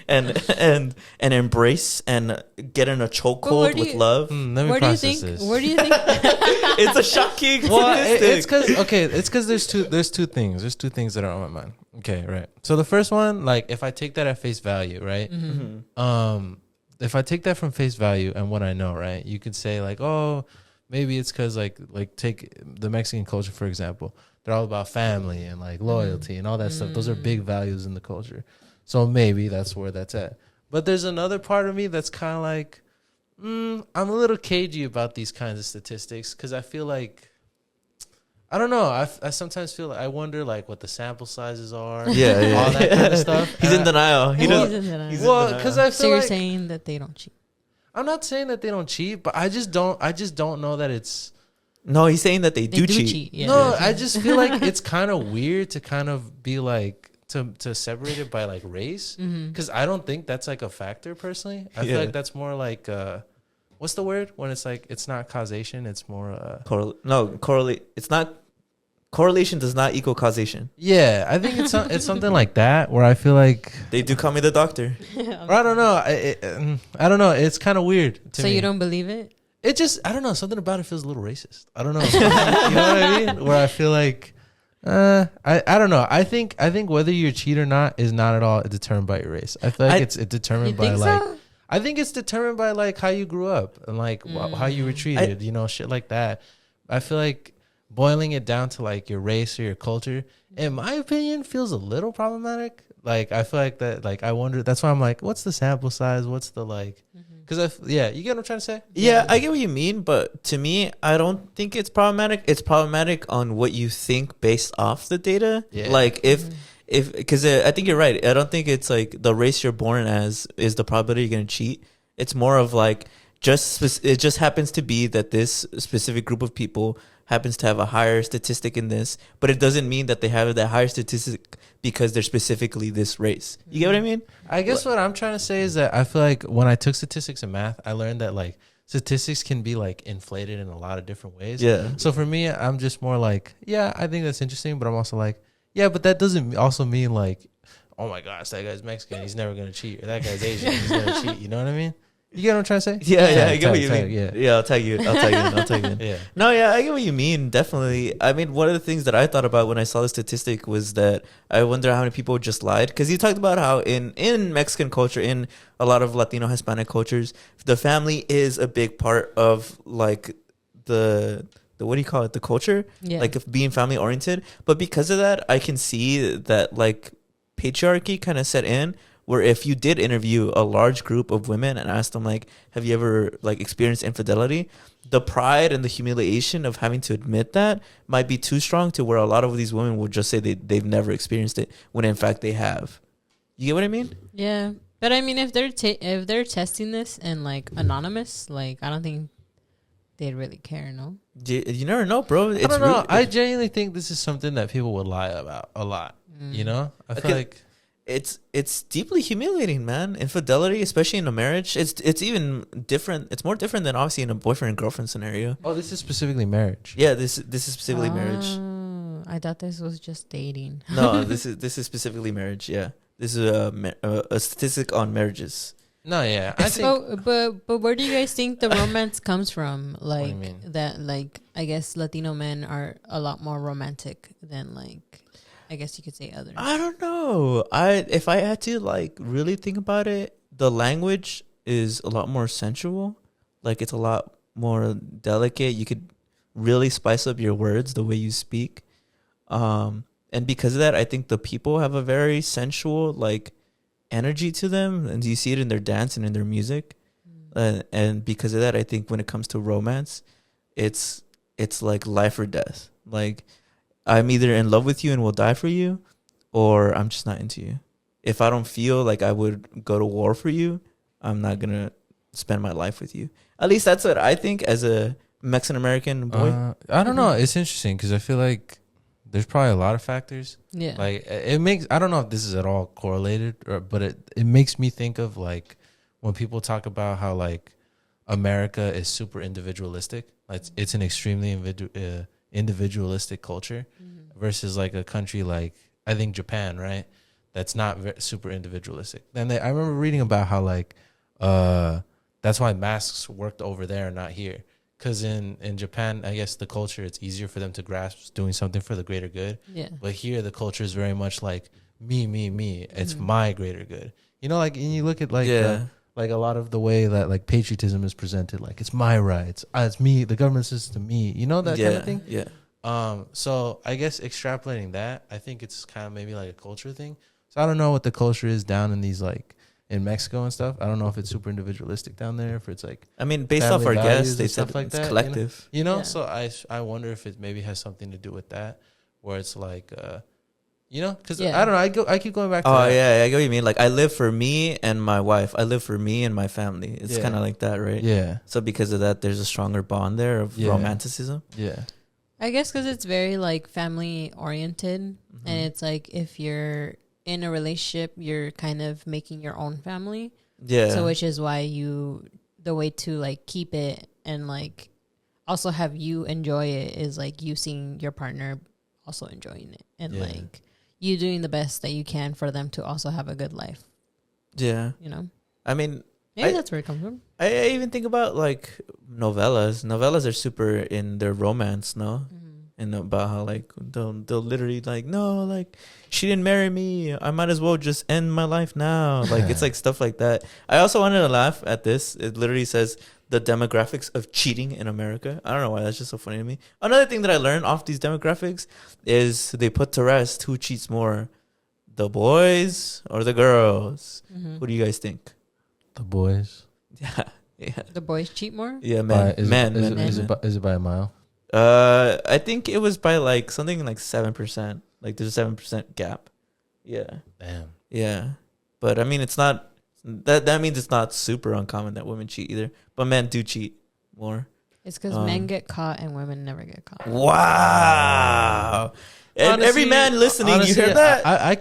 and embrace and get in a chokehold with love? Let me process this. Where do you think? It's a shocking statistic. It's because there's two things. There's two things that are on my mind. Okay, right. So the first one, like if I take that at face value, right? If I take that from face value and what I know, right, you could say like, oh, maybe it's because like take the Mexican culture for example. They're all about family and like loyalty and all that stuff. Those are big values in the culture. So maybe that's where that's at. But there's another part of me that's kind of like, I'm a little cagey about these kinds of statistics because I feel like, I don't know. I sometimes feel like I wonder like what the sample sizes are. Yeah. All that kind of stuff. He's in denial. He's in denial. Well, because I feel so you're like, saying that they don't cheat? I'm not saying that they don't cheat, but I just don't know that it's. No, he's saying that they do cheat. Yeah. No, I just feel like it's kind of weird to kind of be like to separate it by like race because I don't think that's like a factor personally. I feel like that's more like what's the word when it's like it's not causation, it's more correlate. It's not. Correlation does not equal causation. Yeah, I think it's something like that where I feel like they do call me the doctor. Or I don't know. I don't know. It's kind of weird to me. So you don't believe it? It just I don't know. Something about it feels a little racist. I don't know. You know what I mean? Where I feel like I don't know. I think whether you're cheat or not is not at all determined by your race. I feel like it's determined by like. So? I think it's determined by like how you grew up and like how you were treated. Shit like that. I feel like. Boiling it down to like your race or your culture, in my opinion, feels a little problematic. Like I feel like that. Like I wonder. That's why I'm like, what's the sample size? What's the like? Because you get what I'm trying to say. Yeah, I get what you mean, but to me, I don't think it's problematic. It's problematic on what you think based off the data. Yeah. Like if because I think you're right. I don't think it's like the race you're born as is the probability you're gonna cheat. It's more of like it just happens to be that this specific group of people happens to have a higher statistic in this, but it doesn't mean that they have that higher statistic because they're specifically this race. You get what I mean? I guess what I'm trying to say is that I feel like when I took statistics in math, I learned that like statistics can be like inflated in a lot of different ways. Yeah. So for me, I'm just more like, yeah, I think that's interesting, but I'm also like, yeah, but that doesn't also mean like, oh my gosh, that guy's Mexican, he's never gonna cheat, or that guy's Asian, he's gonna cheat. You know what I mean? You get what I'm trying to say? Yeah, I get what you mean. Yeah, I'll tag you in. yeah. No, yeah, I get what you mean. Definitely. I mean, one of the things that I thought about when I saw the statistic was that I wonder how many people just lied. Because you talked about how in Mexican culture, in a lot of Latino, Hispanic cultures, the family is a big part of like the what do you call it? The culture, like of being family oriented. But because of that, I can see that like patriarchy kind of set in. Where if you did interview a large group of women and ask them like, have you ever like experienced infidelity? The pride and the humiliation of having to admit that might be too strong to where a lot of these women will just say they've never experienced it when in fact they have. You get what I mean? Yeah. But I mean, if they're testing this and like anonymous, like I don't think they'd really care, no? You never know, bro. I don't know. I genuinely think this is something that people would lie about a lot. You know? I feel like... It's deeply humiliating, man. Infidelity, especially in a marriage, it's even different. It's more different than obviously in a boyfriend and girlfriend scenario. Oh, this is specifically marriage. Yeah, this is specifically marriage. I thought this was just dating. No, this is specifically marriage. Yeah, this is a statistic on marriages. No, yeah, I think. But where do you guys think the romance comes from? Like What do you mean? that, like I guess Latino men are a lot more romantic than like. I guess you could say others. I don't know. If I had to like really think about it, the language is a lot more sensual. Like it's a lot more delicate. You could really spice up your words the way you speak. And because of that, I think the people have a very sensual like energy to them, and you see it in their dance and in their music. And because of that, I think when it comes to romance, it's like life or death. Like I'm either in love with you and will die for you, or I'm just not into you. If I don't feel like I would go to war for you, I'm not going to spend my life with you. At least that's what I think as a Mexican American boy. I don't know. It's interesting because I feel like there's probably a lot of factors. Yeah. Like it makes, I don't know if this is at all correlated, but it makes me think of like when people talk about how like America is super individualistic. Like it's an extremely individualistic culture versus like a country like I think Japan, right? That's not super individualistic. And I remember reading about how like that's why masks worked over there and not here. Because in Japan, I guess the culture, it's easier for them to grasp doing something for the greater good. Yeah. But here, the culture is very much like me. It's my greater good. You know, like, and you look at like like a lot of the way that like patriotism is presented, like it's my rights, it's me, the government says to me, you know, that kind of thing. Yeah. So I guess extrapolating that, I think it's kind of maybe like a culture thing. So I don't know what the culture is down in these like in Mexico and stuff. I don't know if it's super individualistic down there, if it's like, I mean, based off our guests, they said like it's that, collective. You know? Yeah. So I wonder if it maybe has something to do with that, where it's like, you know, because I don't know. I keep going back to that. Yeah, I get what you mean. Like, I live for me and my wife. I live for me and my family. It's kind of like that, right? Yeah. So because of that, there's a stronger bond there of romanticism. Yeah. I guess because it's very like family oriented, and it's like if you're in a relationship, you're kind of making your own family. Yeah. So which is why the way to like keep it and like also have you enjoy it is like you seeing your partner also enjoying it and like you doing the best that you can for them to also have a good life. Yeah. You know? I mean, maybe that's where it comes from. I even think about like novellas. Novellas are super in their romance, no? And about how like they'll literally like, no, like she didn't marry me, I might as well just end my life now. Like it's like stuff like that. I also wanted to laugh at this. It literally says the demographics of cheating in America. I don't know why, that's just so funny to me. Another thing that I learned off these demographics is they put to rest who cheats more, the boys or the girls. Who do you guys think? The boys. Yeah. The boys cheat more? Yeah, man. Is it by a mile? I think it was by like something like 7%. Like there's a 7% gap. Yeah. Damn. Yeah. But I mean, it's not that means it's not super uncommon that women cheat either. But men do cheat more. It's because men get caught and women never get caught. Wow. And every man listening, honestly, you heard that? I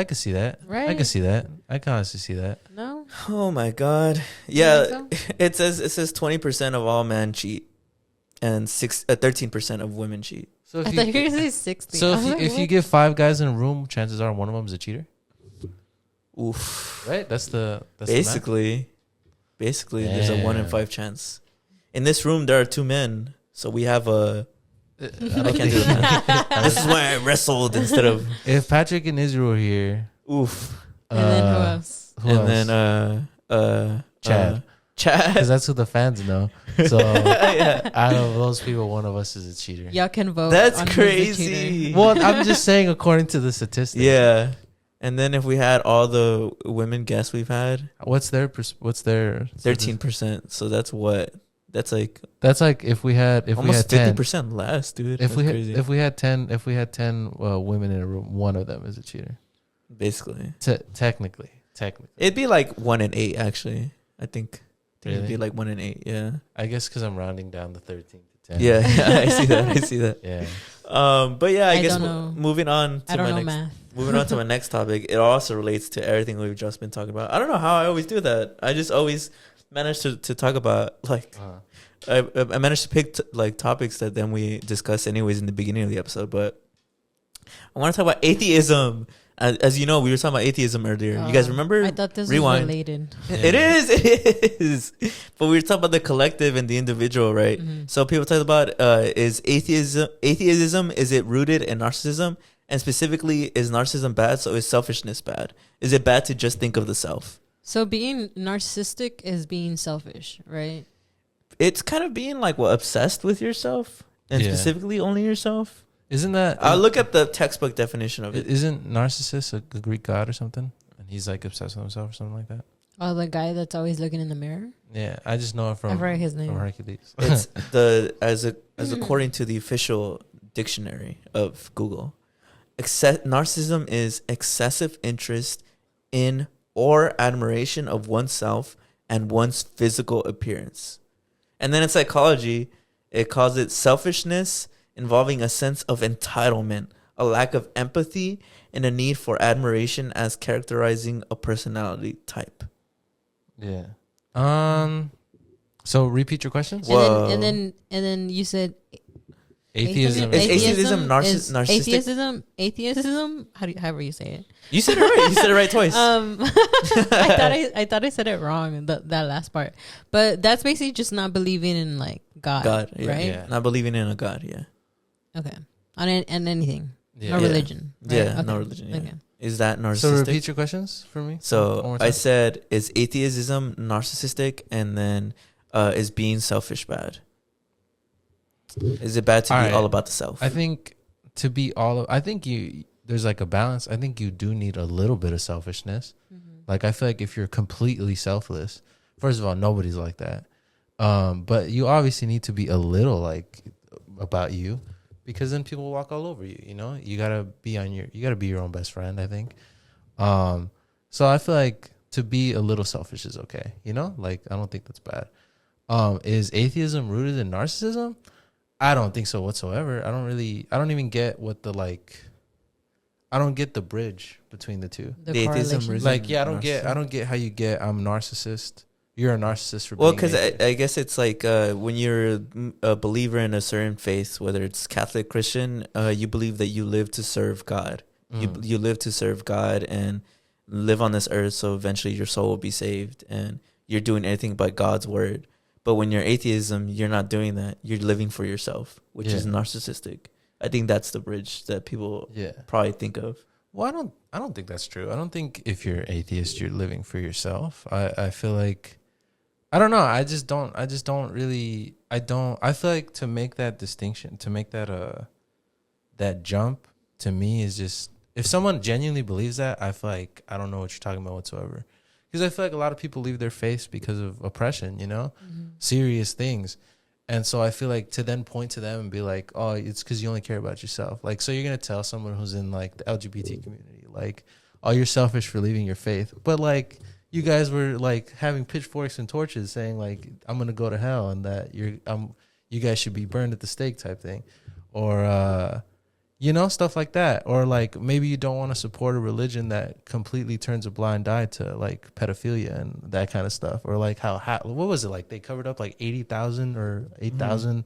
could see that. Right. I could see that. I can honestly see that. No. Oh my god. Yeah, so? it says 20% of all men cheat, and 13% of women cheat. So I thought you were going to say 60. So if you give 5 guys in a room, chances are one of them is a cheater. Oof. Right? That's basically there's a 1 in 5 chance. In this room there are 2 men, so we have a. I can't do that. This is why I wrestled instead of. If Patrick and Israel were here, Oof. And then who else? Chad. Chad. Because that's who the fans know. So Yeah. out of those people, one of us is a cheater. Y'all can vote. That's on who's the crazy. cheater. Well, I'm just saying according to the statistics. Yeah. And then if we had all the women guests we've had, What's their 13%. So that's what? That's like if we had almost 10, 50% less, dude. if That's we had 10 women in a room, one of them is a cheater. basically. Technically. It'd be like 1 in 8, actually. I think it'd Really? be like 1 in 8. Yeah. I guess because I'm rounding down the 13 to 10. Yeah. I see that. Yeah. But yeah, I guess don't know. moving on I to don't my know next. math. Moving on to my next topic, it also relates to everything we've just been talking about. I don't know how I always do that. I just always manage to talk about like I managed to pick topics that then we discuss anyways in the beginning of the episode. But I want to talk about atheism. As you know, we were talking about atheism earlier. You guys remember? I thought this Rewind. was related. Yeah. It is. But we were talking about the collective and the individual, right? Mhm. So people talk about is atheism, is it rooted in narcissism? And specifically, is narcissism bad? So is selfishness bad? Is it bad to just think of the self? So being narcissistic is being selfish, right? It's kind of being like obsessed with yourself and Yeah. specifically only yourself. Isn't that? I'll look at the textbook definition of it. Isn't Narcissus a Greek god or something? And he's like obsessed with himself or something like that. Oh, the guy that's always looking in the mirror. Yeah, I just know it I from forgot his name. Hercules. It's as according to the official dictionary of Google, narcissism is excessive interest in or admiration of oneself and one's physical appearance. And then in psychology, it calls it selfishness involving a sense of entitlement, a lack of empathy, and a need for admiration as characterizing a personality type. Yeah. So repeat your questions. Whoa. And then you said Atheism. Is atheism is narcissistic? Atheism. However you say it. You said it right. You said it right twice. I thought I said it wrong. That last part, but that's basically just not believing in like God, yeah, right? Yeah. Not believing in a God, yeah. Okay, on anything, Yeah. no religion. Right? Yeah, Okay. no religion, yeah. Okay. Is that narcissistic? So repeat your questions for me. One So more I time. said, is atheism narcissistic? And then is being selfish bad? Is it bad to be all about the self? I think to be I think there's like a balance. I think you do need a little bit of selfishness. Mm-hmm. Like I feel like if you're completely selfless, first of all, nobody's like that. But you obviously need to be a little like about you, because then people walk all over you. You know, you gotta be your own best friend, I think. So I feel like to be a little selfish is okay. You know, like I don't think that's bad. Is atheism rooted in narcissism? I don't think so whatsoever. I don't even get what I don't get the bridge between the two. The The atheism correlation. reason- Like, yeah, I don't get how you get I'm a narcissist. You're a narcissist for well, being because atheist. I guess it's like when you're a believer in a certain faith, whether it's Catholic, Christian, you believe that you live to serve God. You live to serve God and live on this earth, so eventually your soul will be saved, and you're doing anything but God's word. But when you're atheism, you're not doing that. You're living for yourself, which is narcissistic. I think that's the bridge that people probably think of. Well, I don't think that's true. I don't think if you're atheist, you're living for yourself. I feel like, I don't know. I feel like to make that distinction, to make that that jump, to me is just, if someone genuinely believes that, I feel like I don't know what you're talking about whatsoever. Because I feel like a lot of people leave their faith because of oppression, you know, serious things. And so I feel like to then point to them and be like, oh, it's because you only care about yourself. Like, so you're going to tell someone who's in like the LGBT community, like, oh, you're selfish for leaving your faith. But like, you guys were like having pitchforks and torches saying like, I'm going to go to hell and that you guys should be burned at the stake type thing. Or, stuff like that. Or like maybe you don't want to support a religion that completely turns a blind eye to like pedophilia and that kind of stuff. Or like what was it, like they covered up like 80,000 or 8,000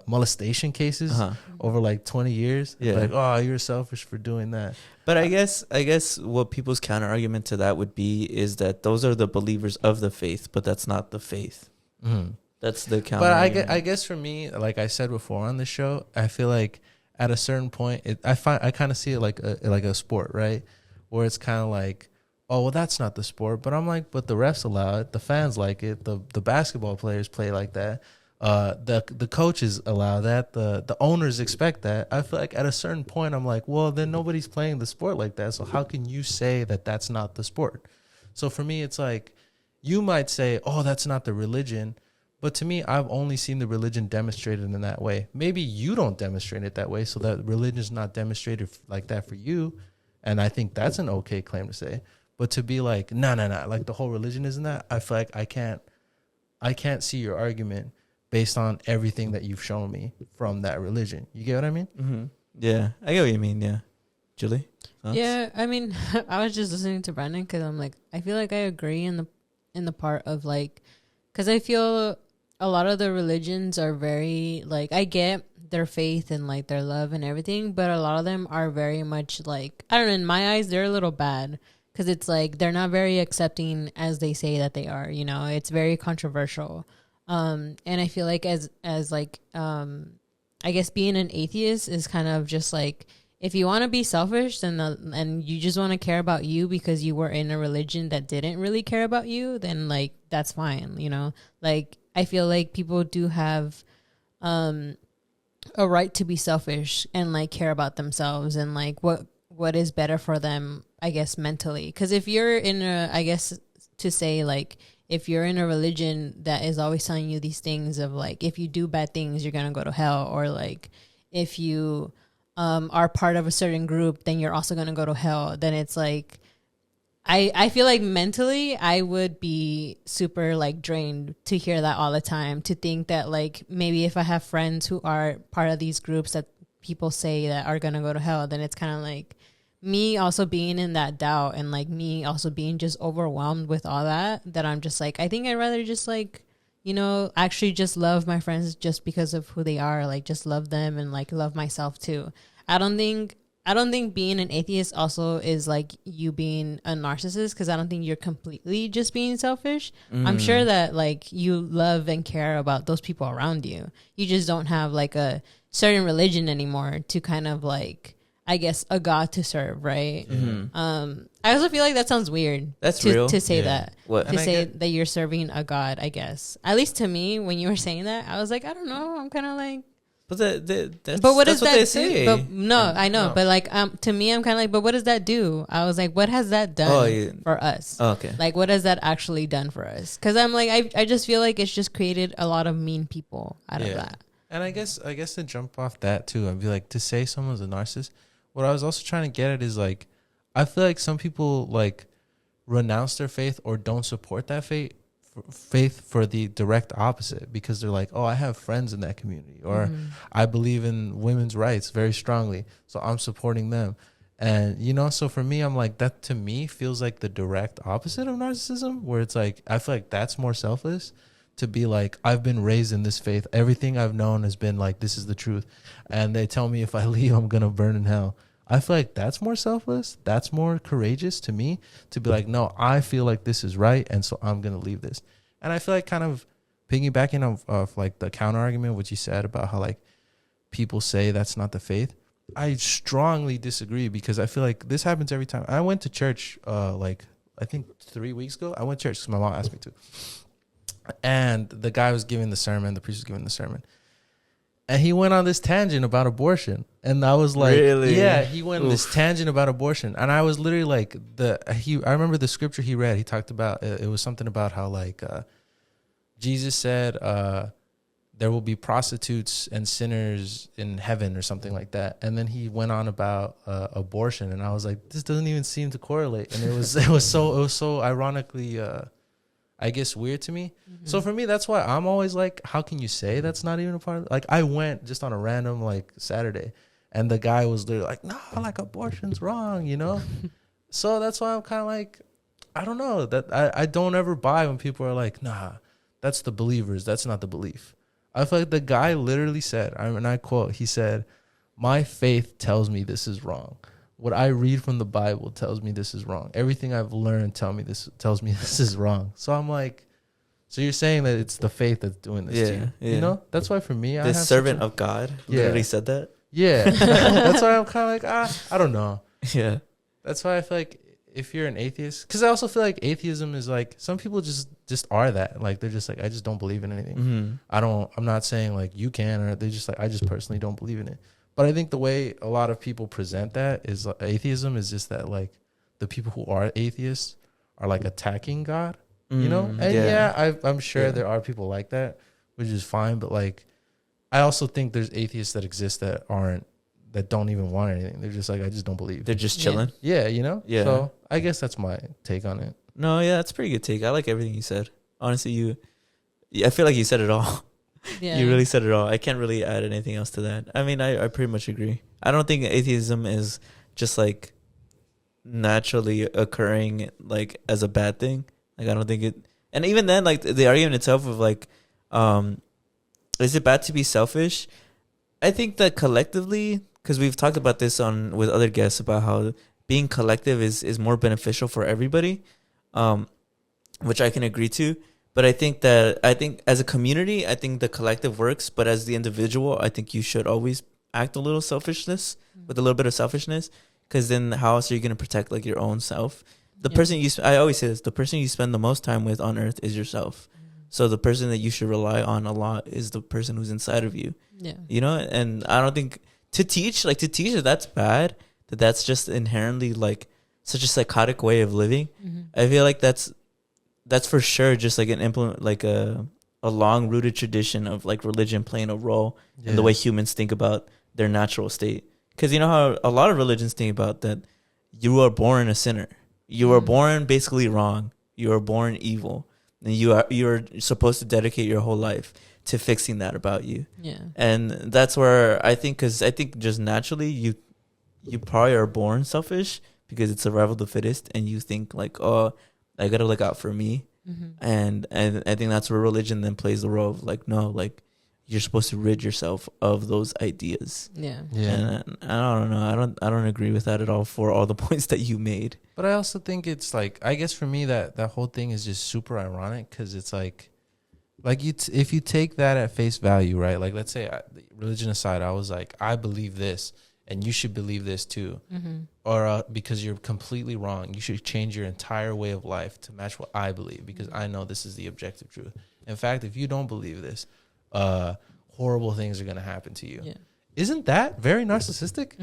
molestation cases over like 20 years. Like, oh, you're selfish for doing that. But I guess what people's counter argument to that would be is that those are the believers of the faith, but that's not the faith. That's the counter. But I guess for me, like I said before on the show, I feel like at a certain point, I kind of see it like a sport, right? Where it's kind of like, oh, well, that's not the sport. But I'm like, but the refs allow it, the fans like it, the basketball players play like that. The coaches allow that, the owners expect that. I feel like at a certain point I'm like, well, then nobody's playing the sport like that, so how can you say that that's not the sport? So for me, it's like, you might say, oh, that's not the religion, but to me, I've only seen the religion demonstrated in that way. Maybe you don't demonstrate it that way, so that religion is not demonstrated like that for you, and I think that's an okay claim to say. But to be like, no, like the whole religion isn't that, I feel like I can't see your argument based on everything that you've shown me from that religion. You get what I mean? Yeah, I get what you mean. Yeah, Julie? Thoughts? Yeah, I mean, I was just listening to Brandon because I'm like, I feel like I agree in the part of like, because I feel a lot of the religions are very like, I get their faith and like their love and everything, but a lot of them are very much like, I don't know, in my eyes they're a little bad because it's like they're not very accepting as they say that they are. It's very controversial. And I feel like as like, I guess being an atheist is kind of just like, if you want to be selfish and you just want to care about you because you were in a religion that didn't really care about you, then like, that's fine. Like, I feel like people do have, a right to be selfish and like care about themselves and like what is better for them, I guess, mentally. 'Cause if you're in I guess to say like, if you're in a religion that is always telling you these things of like, if you do bad things, you're going to go to hell. Or like, if you are part of a certain group, then you're also going to go to hell. Then it's like, I feel like mentally I would be super like drained to hear that all the time, to think that like, maybe if I have friends who are part of these groups that people say that are going to go to hell, then it's kind of like, me also being in that doubt and like me also being just overwhelmed with all that I'm just like, I think I'd rather just like, actually just love my friends just because of who they are, like just love them and like love myself too. I don't think being an atheist also is like you being a narcissist, because I don't think you're completely just being selfish. I'm sure that like you love and care about those people around you. You just don't have like a certain religion anymore to kind of like, I guess, a God to serve, right? I also feel like that sounds weird. That's real. To say that. What? To say that you're serving a God, I guess. At least to me, when you were saying that, I was like, I don't know. I'm kind of like... But that's what does does that they do? say. But no, I know. No. But like, to me, I'm kind of like, but what does that do? I was like, what has that done for us? Oh, okay. Like, what has that actually done for us? Because I'm like, I just feel like it's just created a lot of mean people out of that. And I guess to jump off that too, I'd be like, to say someone's a narcissist, what I was also trying to get at is like, I feel like some people like renounce their faith or don't support that faith for the direct opposite, because they're like, oh, I have friends in that community, or I believe in women's rights very strongly, so I'm supporting them. And so for me, I'm like, that to me feels like the direct opposite of narcissism, where it's like, I feel like that's more selfless, to be like, I've been raised in this faith, everything I've known has been like, this is the truth, and they tell me if I leave I'm gonna burn in hell. I feel like that's more selfless, that's more courageous to me, to be like, no, I feel like this is right, and so I'm gonna leave this. And I feel like, kind of piggybacking of like the counter argument, what you said about how like people say that's not the faith, I strongly disagree, because I feel like this happens every time. I went to church like I think 3 weeks ago. I went to church because my mom asked me to. And the guy was giving the sermon, the priest was giving the sermon. And he went on this tangent about abortion. And I was like, really? Yeah, he went on this tangent about abortion. And I was literally like, I remember the scripture he read. He talked about, it was something about how like Jesus said there will be prostitutes and sinners in heaven or something like that. And then he went on about abortion. And I was like, this doesn't even seem to correlate. And it was so ironically I guess weird to me. So for me, that's why I'm always like, how can you say that's not even a part of it? Like, I went just on a random like Saturday, And the guy was literally like, nah, like abortion's wrong, you know? So that's why I'm kind of like, I don't know, that I don't ever buy when people are like, nah, that's the believers, that's not the belief. I feel like the guy literally said, and I quote, he said, my faith tells me this is wrong. What I read from the Bible tells me this is wrong. Everything I've learned tells me this is wrong. So I'm like, so you're saying that it's the faith that's doing this to you? Yeah. You know, that's why for me, the servant of God literally said that. Yeah, that's why I'm kind of like, I don't know. Yeah, that's why I feel like if you're an atheist, because I also feel like atheism is like some people just are that, like they're just like, I just don't believe in anything. I'm not saying like you can, or they just like, I just personally don't believe in it. But I think the way a lot of people present that is atheism is just that like the people who are atheists are like attacking God, you know? And I'm sure there are people like that, which is fine. But like, I also think there's atheists that exist that don't even want anything. They're just like, I just don't believe. They're just chilling. Yeah, you know? Yeah. So I guess that's my take on it. No, yeah, that's a pretty good take. I like everything you said. Honestly, I feel like you said it all. Yeah. You really said it all. I can't really add anything else to that. I mean, I pretty much agree. I don't think atheism is just like naturally occurring like as a bad thing. Like I don't think it. And even then, like the argument itself of like, is it bad to be selfish? I think that collectively, because we've talked about this with other guests about how being collective is more beneficial for everybody, which I can agree to. But I think as a community, I think the collective works. But as the individual, I think you should always act a little with a little bit of selfishness, because then how else are you going to protect like your own self? I always say this, the person you spend the most time with on earth is yourself. So the person that you should rely on a lot is the person who's inside of you. Yeah. You know, and I don't think to teach that that's bad, that's just inherently like such a psychotic way of living. I feel like that's for sure just like a long rooted tradition of like religion playing a role in the way humans think about their natural state. Because you know how a lot of religions think about that you are born a sinner. You are born basically wrong. You are born evil. And you're supposed to dedicate your whole life to fixing that about you. Yeah. And that's where I think just naturally you probably are born selfish because it's survival of the fittest, and you think like, oh, I gotta look out for me. And I think that's where religion then plays the role of like, no, like you're supposed to rid yourself of those ideas. Yeah. Yeah. And I don't know. I don't agree with that at all for all the points that you made. But I also think it's like, I guess for me that whole thing is just super ironic, because it's like if you take that at face value, right? Like let's say religion aside, I was like, I believe this and you should believe this too. Or because you're completely wrong, you should change your entire way of life to match what I believe, because I know this is the objective truth. In fact, if you don't believe this, horrible things are going to happen to you. Yeah. Isn't that very narcissistic?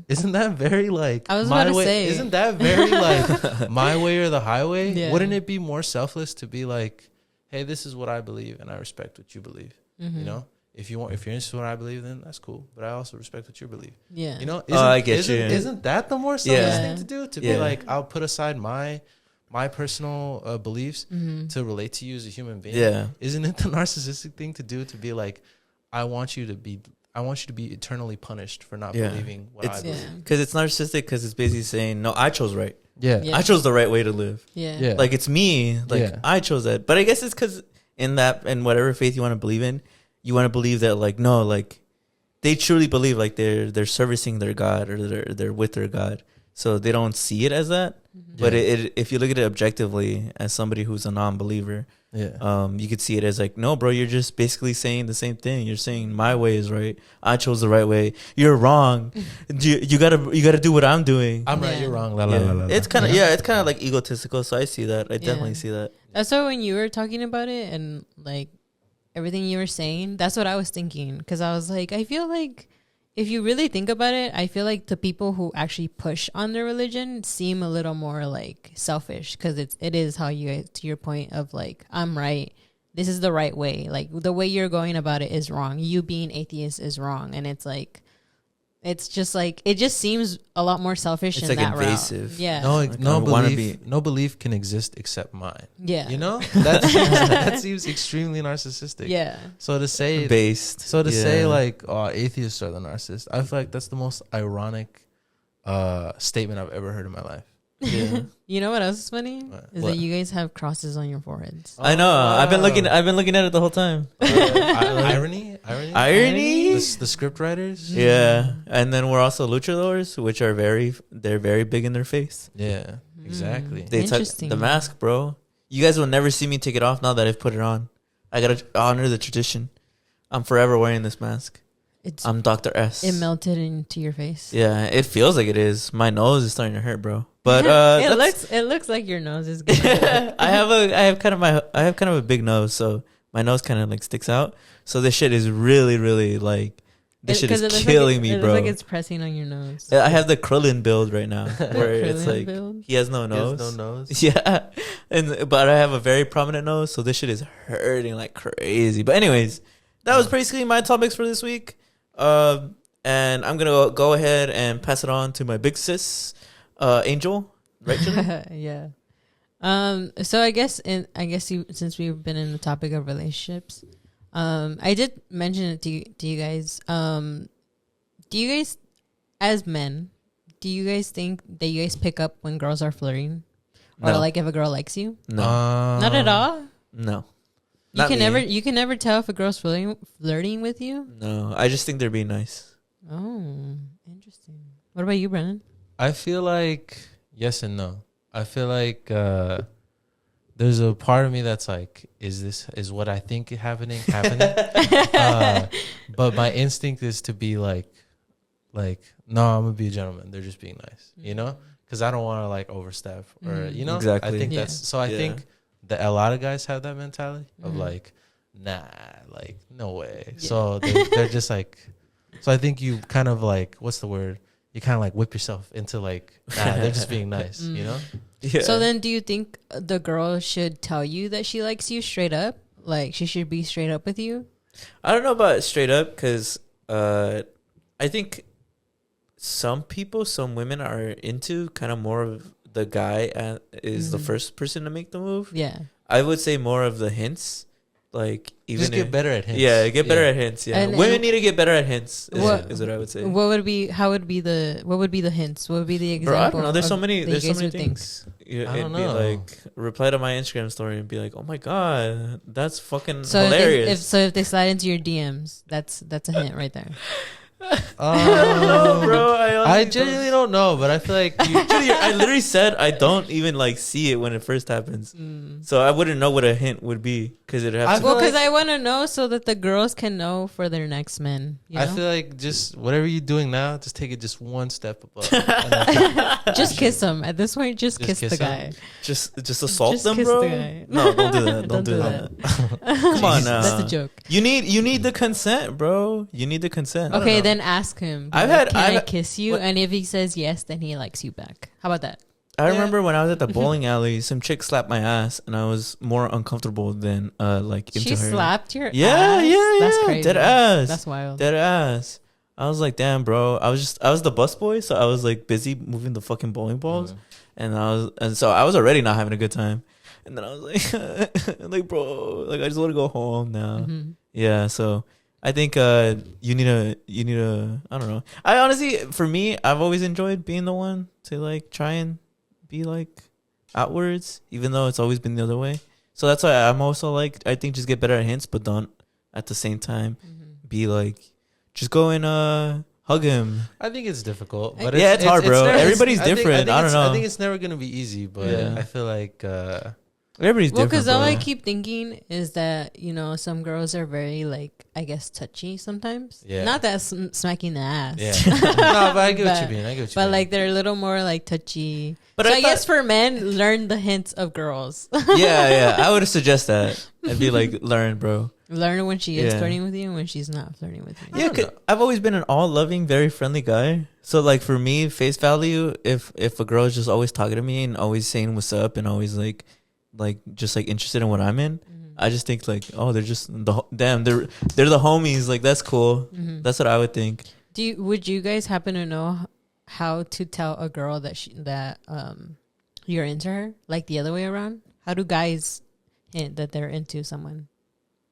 Isn't that very like I was about to say? Isn't that very like my way or the highway? Yeah. Wouldn't it be more selfless to be like, hey, this is what I believe and I respect what you believe. You know, if you're interested in what I believe, then that's cool. But I also respect what you believe. Yeah, you know, isn't that the more selfless thing to do? To be like, I'll put aside my personal beliefs to relate to you as a human being. Yeah, isn't it the narcissistic thing to do? To be like, I want you to be eternally punished for not believing what I believe. Because it's narcissistic, because it's basically saying, no, I chose right. Yeah. I chose the right way to live. Yeah. Like it's me. Like I chose that. But I guess it's because in whatever faith you want to believe in, you want to believe that like, no, like they truly believe like they're servicing their God, or they're with their God. So they don't see it as that. But if you look at it objectively as somebody who's a non-believer, you could see it as like, no, bro, you're just basically saying the same thing. You're saying my way is right. I chose the right way. You're wrong. You gotta do what I'm doing. I'm right. You're wrong. It's kind of like egotistical. So I see that. I definitely see that. That's why when you were talking about it and like everything you were saying, that's what I was thinking. Because I was like, I feel like if you really think about it, I feel like the people who actually push on their religion seem a little more like selfish, because it is how you, to your point of like, I'm right. This is the right way. Like the way you're going about it is wrong. You being atheist is wrong. And it's like, It's just like it just seems a lot more selfish. It's in like that invasive. route. Yeah. No belief can exist except mine. Yeah. You know that seems extremely narcissistic. Yeah. So to say say like, oh, atheists are the narcissist, I feel like that's the most ironic statement I've ever heard in my life. Yeah. You know what else is funny? Is What? that you guys have crosses on your foreheads. I know. I've been looking at it the whole time. Irony. The script writers. Yeah, and then we're also luchadors, which are they're very big in their face. Yeah, exactly. They took Interesting. the mask, bro. You guys will never see me take it off now that I've put it on. I gotta honor the tradition. I'm forever wearing this mask. I'm Dr. S. It melted into your face. Yeah, it feels like it is. My nose is starting to hurt, bro. But it looks like your nose is good. I have kind of a big nose, so my nose kind of like sticks out. So this shit is really, really like shit is killing me, bro. It looks like it's pressing on your nose. I have the Krillin build right now, where it's like he has no nose. He has no nose. Yeah, but I have a very prominent nose, so this shit is hurting like crazy. But anyways, that was basically my topics for this week. And I'm gonna go ahead and pass it on to my big sis, Angel. Right, Julie? Yeah. So I guess since we've been in the topic of relationships, I did mention it to you guys. Do you guys, as men, do you guys think that you guys pick up when girls are flirting, or like if a girl likes you? No, not at all. No. You can never tell if a girl's flirting with you. No, I just think they're being nice. Oh, interesting. What about you, Brennan? I feel like yes and no. I feel like there's a part of me that's like, is what I think happening? But my instinct is to be like, no, I'm gonna be a gentleman. They're just being nice, you know, because I don't want to like overstep or you know. Exactly. I think that's so. I think that a lot of guys have that mentality of like, nah, like no way. Yeah. So they're just like, so I think you kind of like, what's the word? You kind of like whip yourself into like, nah, they're just being nice, you know? Yeah. So then do you think the girl should tell you that she likes you straight up? Like she should be straight up with you? I don't know about straight up because I think some women are into kind of more of the guy is the first person to make the move. Yeah. I would say more of the hints. Like even just get better at hints. Yeah, get better at hints. Yeah, women need to get better at hints. Is what I would say. What would be the hints? What would be the example? Bro, I don't know. There's so many things. I don't know. Be like reply to my Instagram story and be like, "Oh my god, that's fucking hilarious." If they slide into your DMs, that's a hint right there. I don't know, bro. I genuinely don't know, but I feel like I literally said I don't even like see it when it first happens, so I wouldn't know what a hint would be because it has. Because I want to know so that the girls can know for their next men. You know? I feel like just whatever you're doing now, just take it just one step above. Just kiss them at this point. Just kiss the guy. Just assault just them, kiss bro. The guy. No, don't do that. Don't do that. Come on now. That's a joke. You need the consent, bro. You need the consent. Okay, then ask him. Can I kiss you? And if he says yes, then he likes you back. How about that? I remember when I was at the bowling alley, some chick slapped my ass, and I was more uncomfortable than like into her. She slapped your ass? Yeah. That's crazy. Dead ass. That's wild. Dead ass. I was like, damn, bro. I was the bus boy, so I was like busy moving the fucking bowling balls, and so I was already not having a good time, and then I was like, like, bro, like I just want to go home now. Yeah, so I think you need a I don't know. I honestly, for me, I've always enjoyed being the one to like try and be like outwards, even though it's always been the other way. So that's why I'm also like, I think just get better at hints, but don't at the same time be like, just go and hug him. I think it's difficult, but it's hard, bro. Everybody's different. I don't know. I think it's never gonna be easy, but I feel like everybody's different. Because all I keep thinking is that, you know, some girls are very like, I guess, touchy sometimes. Yeah. Not that smacking the ass. Yeah. No, but I get what you mean. But like they're a little more like touchy. But so I guess for men, learn the hints of girls. Yeah. I would suggest that. I'd be like, learn, bro. Learn when she is flirting with you and when she's not flirting with you. Yeah, I've always been an all loving, very friendly guy. So like for me, face value, if a girl is just always talking to me and always saying what's up and always like just like interested in what I'm in, I just think like, oh, they're just they're the homies. Like that's cool. That's what I would think. Would you guys happen to know how to tell a girl that you're into her, like the other way around? How do guys hint that they're into someone?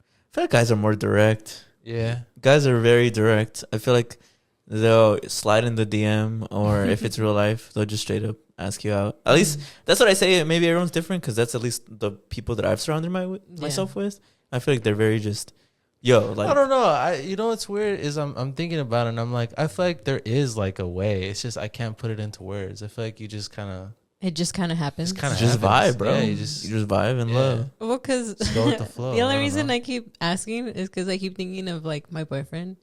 I feel like guys are more direct. Yeah. Guys are very direct. I feel like they'll slide in the DM, or if it's real life, they'll just straight up ask you out. At least that's what I say. Maybe everyone's different because that's at least the people that I've surrounded myself with. I feel like they're very just, like I don't know. You know what's weird is I'm thinking about it and I'm like, I feel like there is like a way. It's just I can't put it into words. I feel like you just kind of. It just kind of happens. Just vibe, bro. Yeah, you just vibe and love. Well, because go with the flow. The only reason I keep asking is because I keep thinking of like my boyfriend,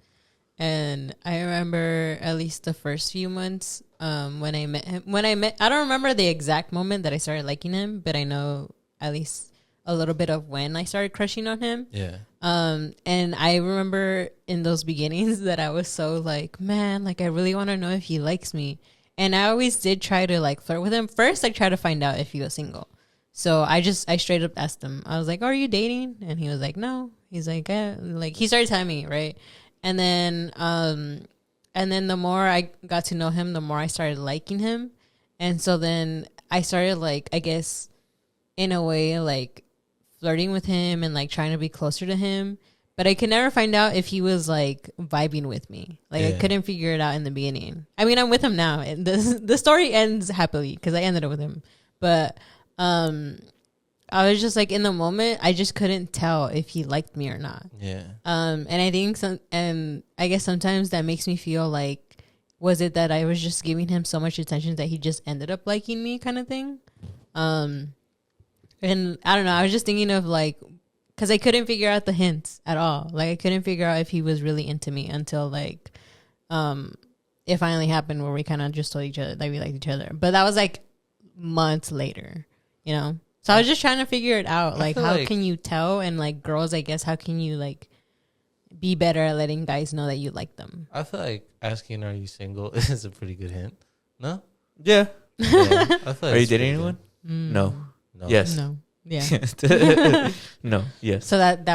and I remember at least the first few months when I met him. I don't remember the exact moment that I started liking him, but I know at least a little bit of when I started crushing on him. Yeah. And I remember in those beginnings that I was so like, man, like I really want to know if he likes me. And I always did try to like flirt with him. First, I tried to find out if he was single. So I straight up asked him. I was like, "Are you dating?" And he was like, "No." He's like, like he started telling me, right? And then the more I got to know him, the more I started liking him. And so then I started like, I guess, in a way, like flirting with him and like trying to be closer to him. But I could never find out if he was like vibing with me. Like I couldn't figure it out in the beginning. I mean, I'm with him now. And the story ends happily because I ended up with him. But I was just like in the moment, I just couldn't tell if he liked me or not. Yeah. And I think I guess sometimes that makes me feel like, was it that I was just giving him so much attention that he just ended up liking me, kind of thing? And I don't know. I was just thinking of like, because I couldn't figure out the hints at all. Like I couldn't figure out if he was really into me until like it finally happened where we kind of just told each other that we liked each other. But that was like months later, you know? So I was just trying to figure it out. Like how can you tell? And like girls, I guess, how can you like be better at letting guys know that you like them? I feel like asking, "Are you single?" is a pretty good hint. No? Yeah. I feel like Are you dating anyone? No. Yes. No. Yeah. No. Yes. So that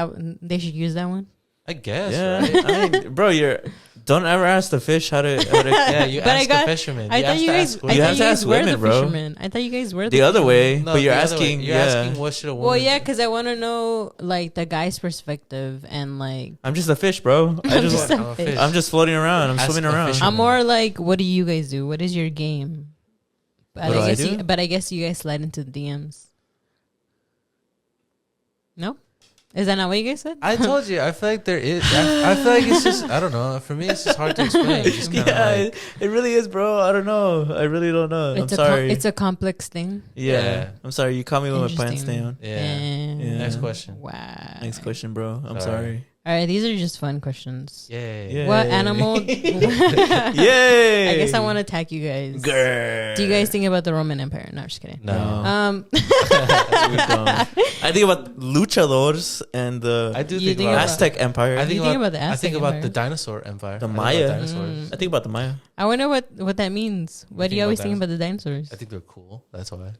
they should use that one. I guess. Yeah. Right? I mean, bro, don't ever ask the fish how to Yeah, you ask the fisherman. I thought you guys ask were women, the bro. fishermen. I thought you guys were the other way. No, but you're asking. You're asking what should a woman. Well, yeah, because I want to know like the guy's perspective and like. I'm just a fish, bro. I'm just floating around. I'm swimming around. I'm more like, what do you guys do? What is your game? But what do I do? But I guess you guys slide into the DMs. No? Is that not what you guys said? I told you. I feel like there is. I feel like it's just. I don't know. For me, it's just hard to explain. It's just it really is, bro. I don't know. I really don't know. I'm sorry. It's a complex thing. Yeah. I'm sorry. You caught me with my pants down. Yeah. Next question. Wow. Next question, bro. I'm sorry. All right, these are just fun questions. Yay. What animal? Yay! I guess I want to attack you guys. Grr. Do you guys think about the Roman Empire? No, I'm just kidding. No. I think about luchadors and the Aztec Empire. I think about the Aztec I think Empire. about the dinosaur empire. The Maya. Dinosaurs. I think about the Maya. I wonder what that means. What do you always think about the dinosaurs? I think they're cool. That's why.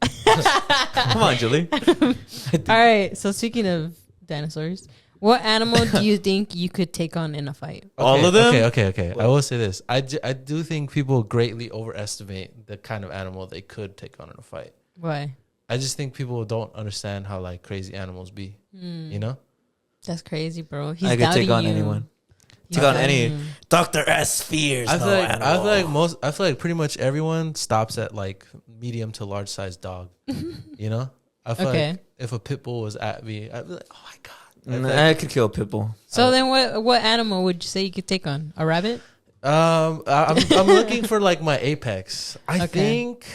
Come on, Julie. All right. So speaking of dinosaurs, what animal do you think you could take on in a fight? All of them? Okay. I will say this. I do think people greatly overestimate the kind of animal they could take on in a fight. Why? I just think people don't understand how like crazy animals be. You know? That's crazy, bro. I could take on anyone. Take on any Dr. S fears. I feel like pretty much everyone stops at like medium to large size dog. You know? I feel like if a pit bull was at me, I'd be like, oh my God. I could kill a pit bull. So then what animal would you say you could take on? A rabbit? I'm looking for like my apex. I think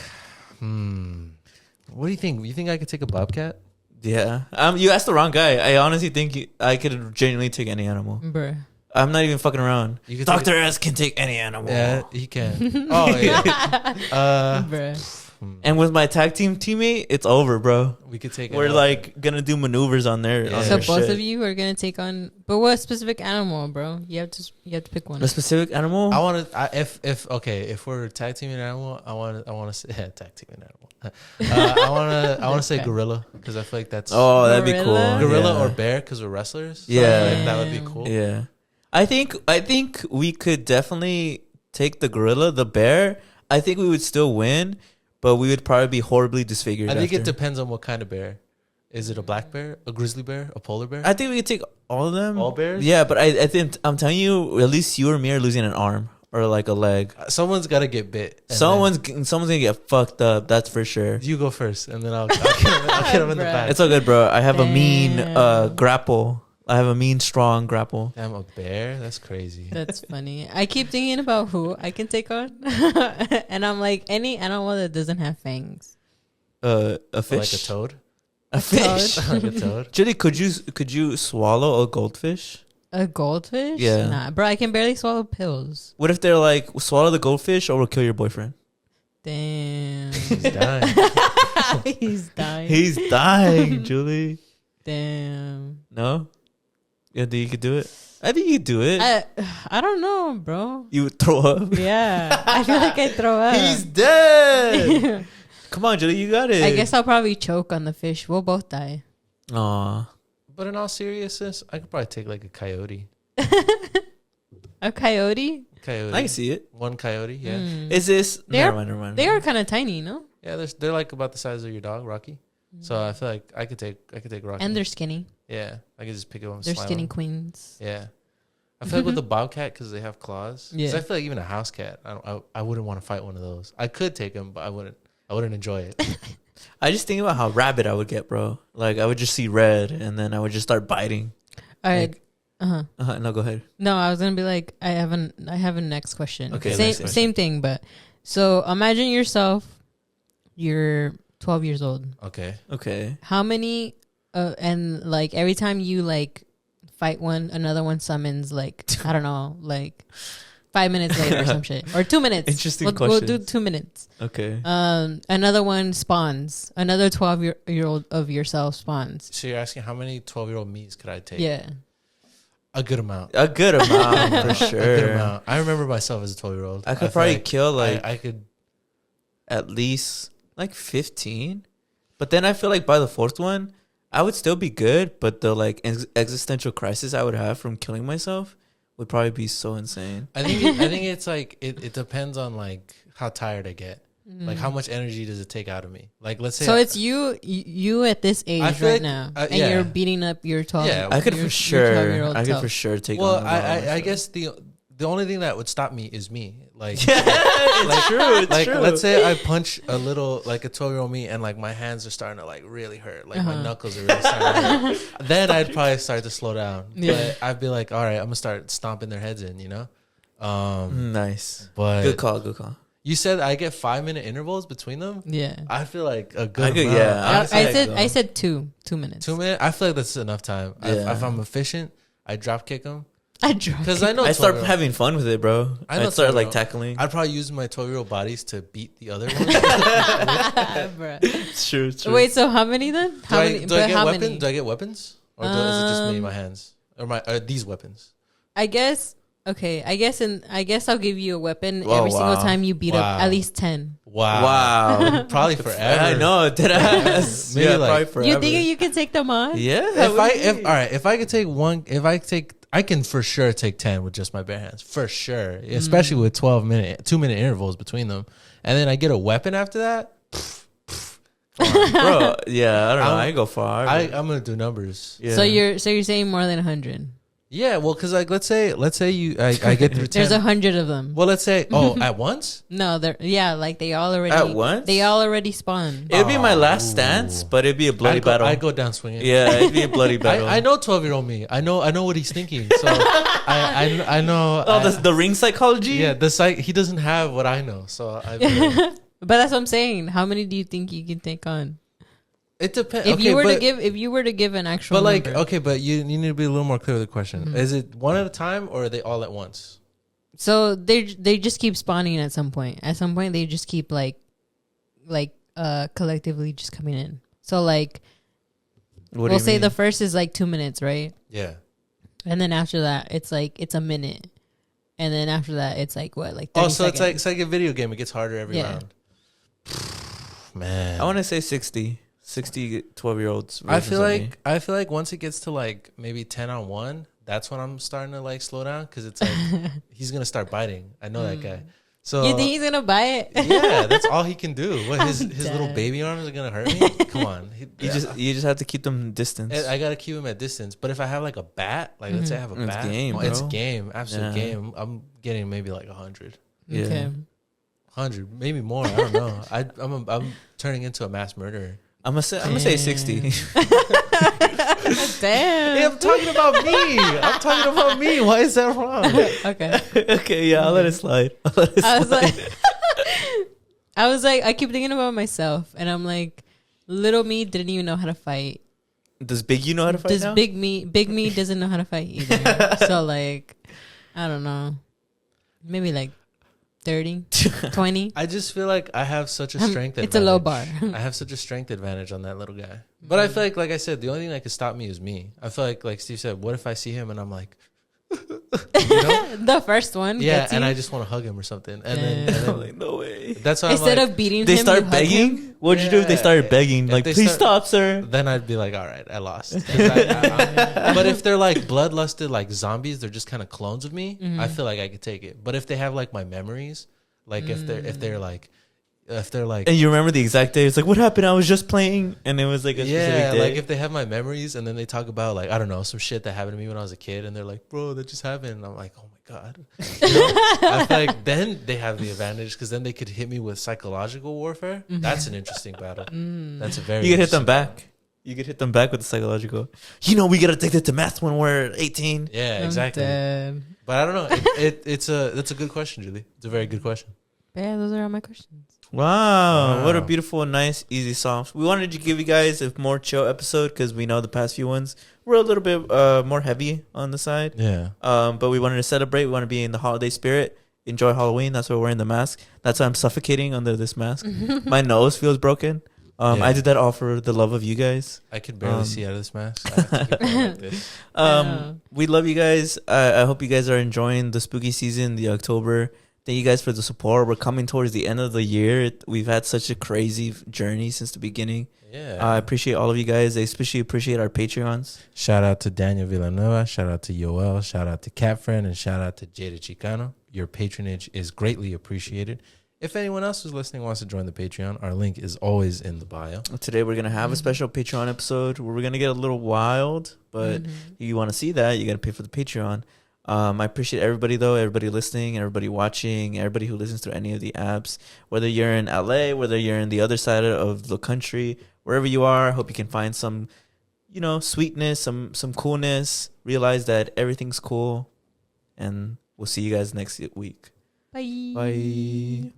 what do you think? You think I could take a bobcat? Yeah. You asked the wrong guy. I honestly think I could genuinely take any animal. Bruh. I'm not even fucking around. Dr. S can take any animal. Yeah, he can. Oh yeah. Bruh. And with my tag team teammate, it's over, bro. We could take. We're like gonna do maneuvers on there. Yeah. So both of you are gonna take on. But what specific animal, bro? You have to pick one. A specific animal. I want to. If we're tag teaming an animal, I want to say tag teaming animal. I want to say gorilla because I feel like that's that'd be cool. Gorilla or bear because we're wrestlers. So yeah, that would be cool. Yeah. I think we could definitely take the gorilla, the bear. I think we would still win, but we would probably be horribly disfigured. I think after. it depends on what kind of bear. Is it a black bear, a grizzly bear, a polar bear? I think we could take all of them. All bears? Yeah, but I think I'm telling you, at least you or me are losing an arm or like a leg. Someone's got to get bit. Someone's gonna get fucked up. That's for sure. You go first, and then I'll get him in the back. It's all good, bro. I have a mean grapple. I have a mean, strong grapple. Damn, a bear? That's crazy. That's funny. I keep thinking about who I can take on, and I'm like, any animal that doesn't have fangs. A fish, like a toad. A fish, like a toad. Julie, could you swallow a goldfish? A goldfish? Yeah. Nah, bro, I can barely swallow pills. What if they're like, swallow the goldfish or we'll kill your boyfriend? Damn. He's dying. He's dying. He's dying, Julie. Damn. No? Yeah, think you could do it? I think you could do it. I don't know, bro. You would throw up? Yeah. I feel like I throw up. He's dead! Come on, Julie, you got it. I guess I'll probably choke on the fish. We'll both die. Aw. But in all seriousness, I could probably take like a coyote. A coyote? Coyote. I can see it. One coyote, yeah. Is this... They're- Never mind. They are kind of tiny, no? Yeah, they're like about the size of your dog, Rocky. So I feel like I could take Rocky. And they're skinny. Yeah, I could just pick it up and They're slam skinny him. queens. Yeah. I feel like with the bobcat, because they have claws. Yeah. Yeah. I feel like even a house cat, I wouldn't want to fight one of those. I could take them, but I wouldn't enjoy it. I just think about how rabid I would get, bro. Like, I would just see red, and then I would just start biting. All right. Like, no, go ahead. No, I was gonna be like, I have a next question. Okay, same thing, but so imagine yourself, you're 12 years old. Okay. How many, and like every time you like fight one, another one summons like I don't know, like 5 minutes later or some shit, or 2 minutes. Interesting We'll question. do 2 minutes. Okay. Another one spawns. Another 12-year-old of yourself spawns. So you're asking how many 12-year-old me's could I take? Yeah. A good amount. A good amount, for sure. A good amount. I remember myself as a 12-year-old. I could feel probably like kill like I could. at least like 15. But then I feel like by the fourth one, I would still be good. But the like existential crisis I would have from killing myself would probably be so insane. I think it's like it depends on like how tired I get. Like how much energy does it take out of me? Like let's say So it's you at this age I feel right like, now, and yeah. you're beating up your 12. Yeah, I could your for sure. 12-year-old I could self. for sure take. Well, on I guess the only thing that would stop me is me. Like it's true. It's like true. let's say I punch a little like a 12-year-old me and like my hands are starting to like really hurt, like my knuckles are really starting to hurt. Then I'd probably start to slow down. Yeah. But I'd be like, all right, I'm gonna start stomping their heads in, you know. Nice. But Good call. you said I get 5-minute intervals between them. Yeah. I feel like a good. could- amount. yeah. I said 2 minutes. 2 minutes. I feel like that's enough time. Yeah. If I'm efficient, I drop kick them I dropped because I know I start 12-year-old having fun with it, bro. I know I start like 12-year-old. tackling. I'd probably use my 12-year-old bodies to beat the other ones. Bruh. It's true. It's true. Wait, so how many then? How many? Do I get how weapons? many? Do I get weapons, or is it just me, my hands, or these weapons? I guess. Okay, I guess I'll give you a weapon Oh, every single wow. time you beat up Wow. at least 10. Wow. Probably forever. I know. Did I? Maybe Yeah, like- probably forever. You think you can take them on? Yeah. If I could take one, I can for sure take 10 with just my bare hands, for sure. Especially with 2-minute intervals between them, and then I get a weapon after that. bro. Yeah, I don't know. I go far. I'm gonna do numbers. Yeah. So you're saying more than 100? Yeah, well, because like let's say I get through 10. There's 100 of them. Well, let's say at once. No, like they all already At once? They all already spawned. It'd be my last stance, but it'd be a bloody battle. I go down swinging. Yeah, it'd be a bloody battle. I know 12-year-old me. I know what he's thinking. So I know. Oh, the ring psychology. Yeah, he doesn't have what I know. So But that's what I'm saying. How many do you think you can take on? it depends. If you were to give an actual but like number. okay, but you need to be a little more clear with the question. Is it one at a time or are they all at once? So they just keep spawning at some point. At some point they just keep like collectively just coming in. So like we'll say the first is like 2 minutes, right? Yeah. And then after that it's a minute. And then after that it's like what, like 30 Oh, so seconds. it's like a video game. It gets harder every Yeah. round. Man, I want to say 60 12-year-olds. I feel like once it gets to like maybe 10-on-1, that's when I'm starting to like slow down because it's like he's gonna start biting. I know that guy. So you think he's gonna bite? Yeah, that's all he can do. What his little baby arms are gonna hurt me? Come on, you just have to keep them distance. I gotta keep him at distance. But if I have like a bat, like let's say I have a bat, it's game, absolute game. I'm getting maybe like 100. Yeah. Okay. 100, maybe more. I don't know. I'm turning into a mass murderer. I'm gonna say 60. Damn. Hey, I'm talking about me. Why is that wrong? Okay. Okay, yeah, I'll let it slide. I was like, I keep thinking about myself, and I'm like, little me didn't even know how to fight. Does big you know how to fight now? Big me doesn't know how to fight either. So like, I don't know, maybe like 30, 20. I just feel like I have such a strength advantage. It's a low bar. I have such a strength advantage on that little guy. But I feel like I said, the only thing that could stop me is me. I feel like Steve said, what if I see him and I'm like, The first one. Yeah, and I just want to hug him or something. And then I'm like, no way. That's why instead of beating they him, start begging. What'd you do if they started begging? Like, please stop, sir. Then I'd be like, all right, I lost. But if they're like bloodlusted, like zombies, they're just kind of clones of me. I feel like I could take it. But if they have like my memories, like if they're like, and you remember the exact day, it's like, what happened? I was just playing, and it was like a specific day. Like if they have my memories, and then they talk about like, I don't know, some shit that happened to me when I was a kid, and they're like, bro, that just happened, and I'm like, oh my god. I feel like then they have the advantage because then they could hit me with psychological warfare. That's an interesting battle. That's a very you could hit them back. You could hit them back with the psychological. We get addicted to meth when we're 18. Yeah, exactly. But I don't know. That's a good question, Julie. It's a very good question. Yeah, those are all my questions. Wow, what a beautiful, nice, easy song. We wanted to give you guys a more chill episode because we know the past few ones were a little bit more heavy on the side. Yeah. But we wanted to celebrate. We want to be in the holiday spirit. Enjoy Halloween. That's why we're wearing the mask. That's why I'm suffocating under this mask. My nose feels broken. I did that all for the love of you guys. I could barely see out of this mask. I have to keep going like this. We love you guys. I hope you guys are enjoying the spooky season, the October. Thank you guys for the support. We're coming towards the end of the year. We've had such a crazy journey since the beginning. Yeah. I appreciate all of you guys. I especially appreciate our Patreons. Shout out to Daniel Villanueva. Shout out to Yoel. Shout out to Catfriend. And shout out to Jada Chicano. Your patronage is greatly appreciated. If anyone else who's listening wants to join the Patreon, our link is always in the bio. Today we're going to have a special Patreon episode where we're going to get a little wild. But if you want to see that, you got to pay for the Patreon. I appreciate everybody, though, everybody listening, everybody watching, everybody who listens to any of the apps, whether you're in LA, whether you're in the other side of the country, wherever you are. I hope you can find some, sweetness, some coolness, realize that everything's cool, and we'll see you guys next week. Bye. Bye.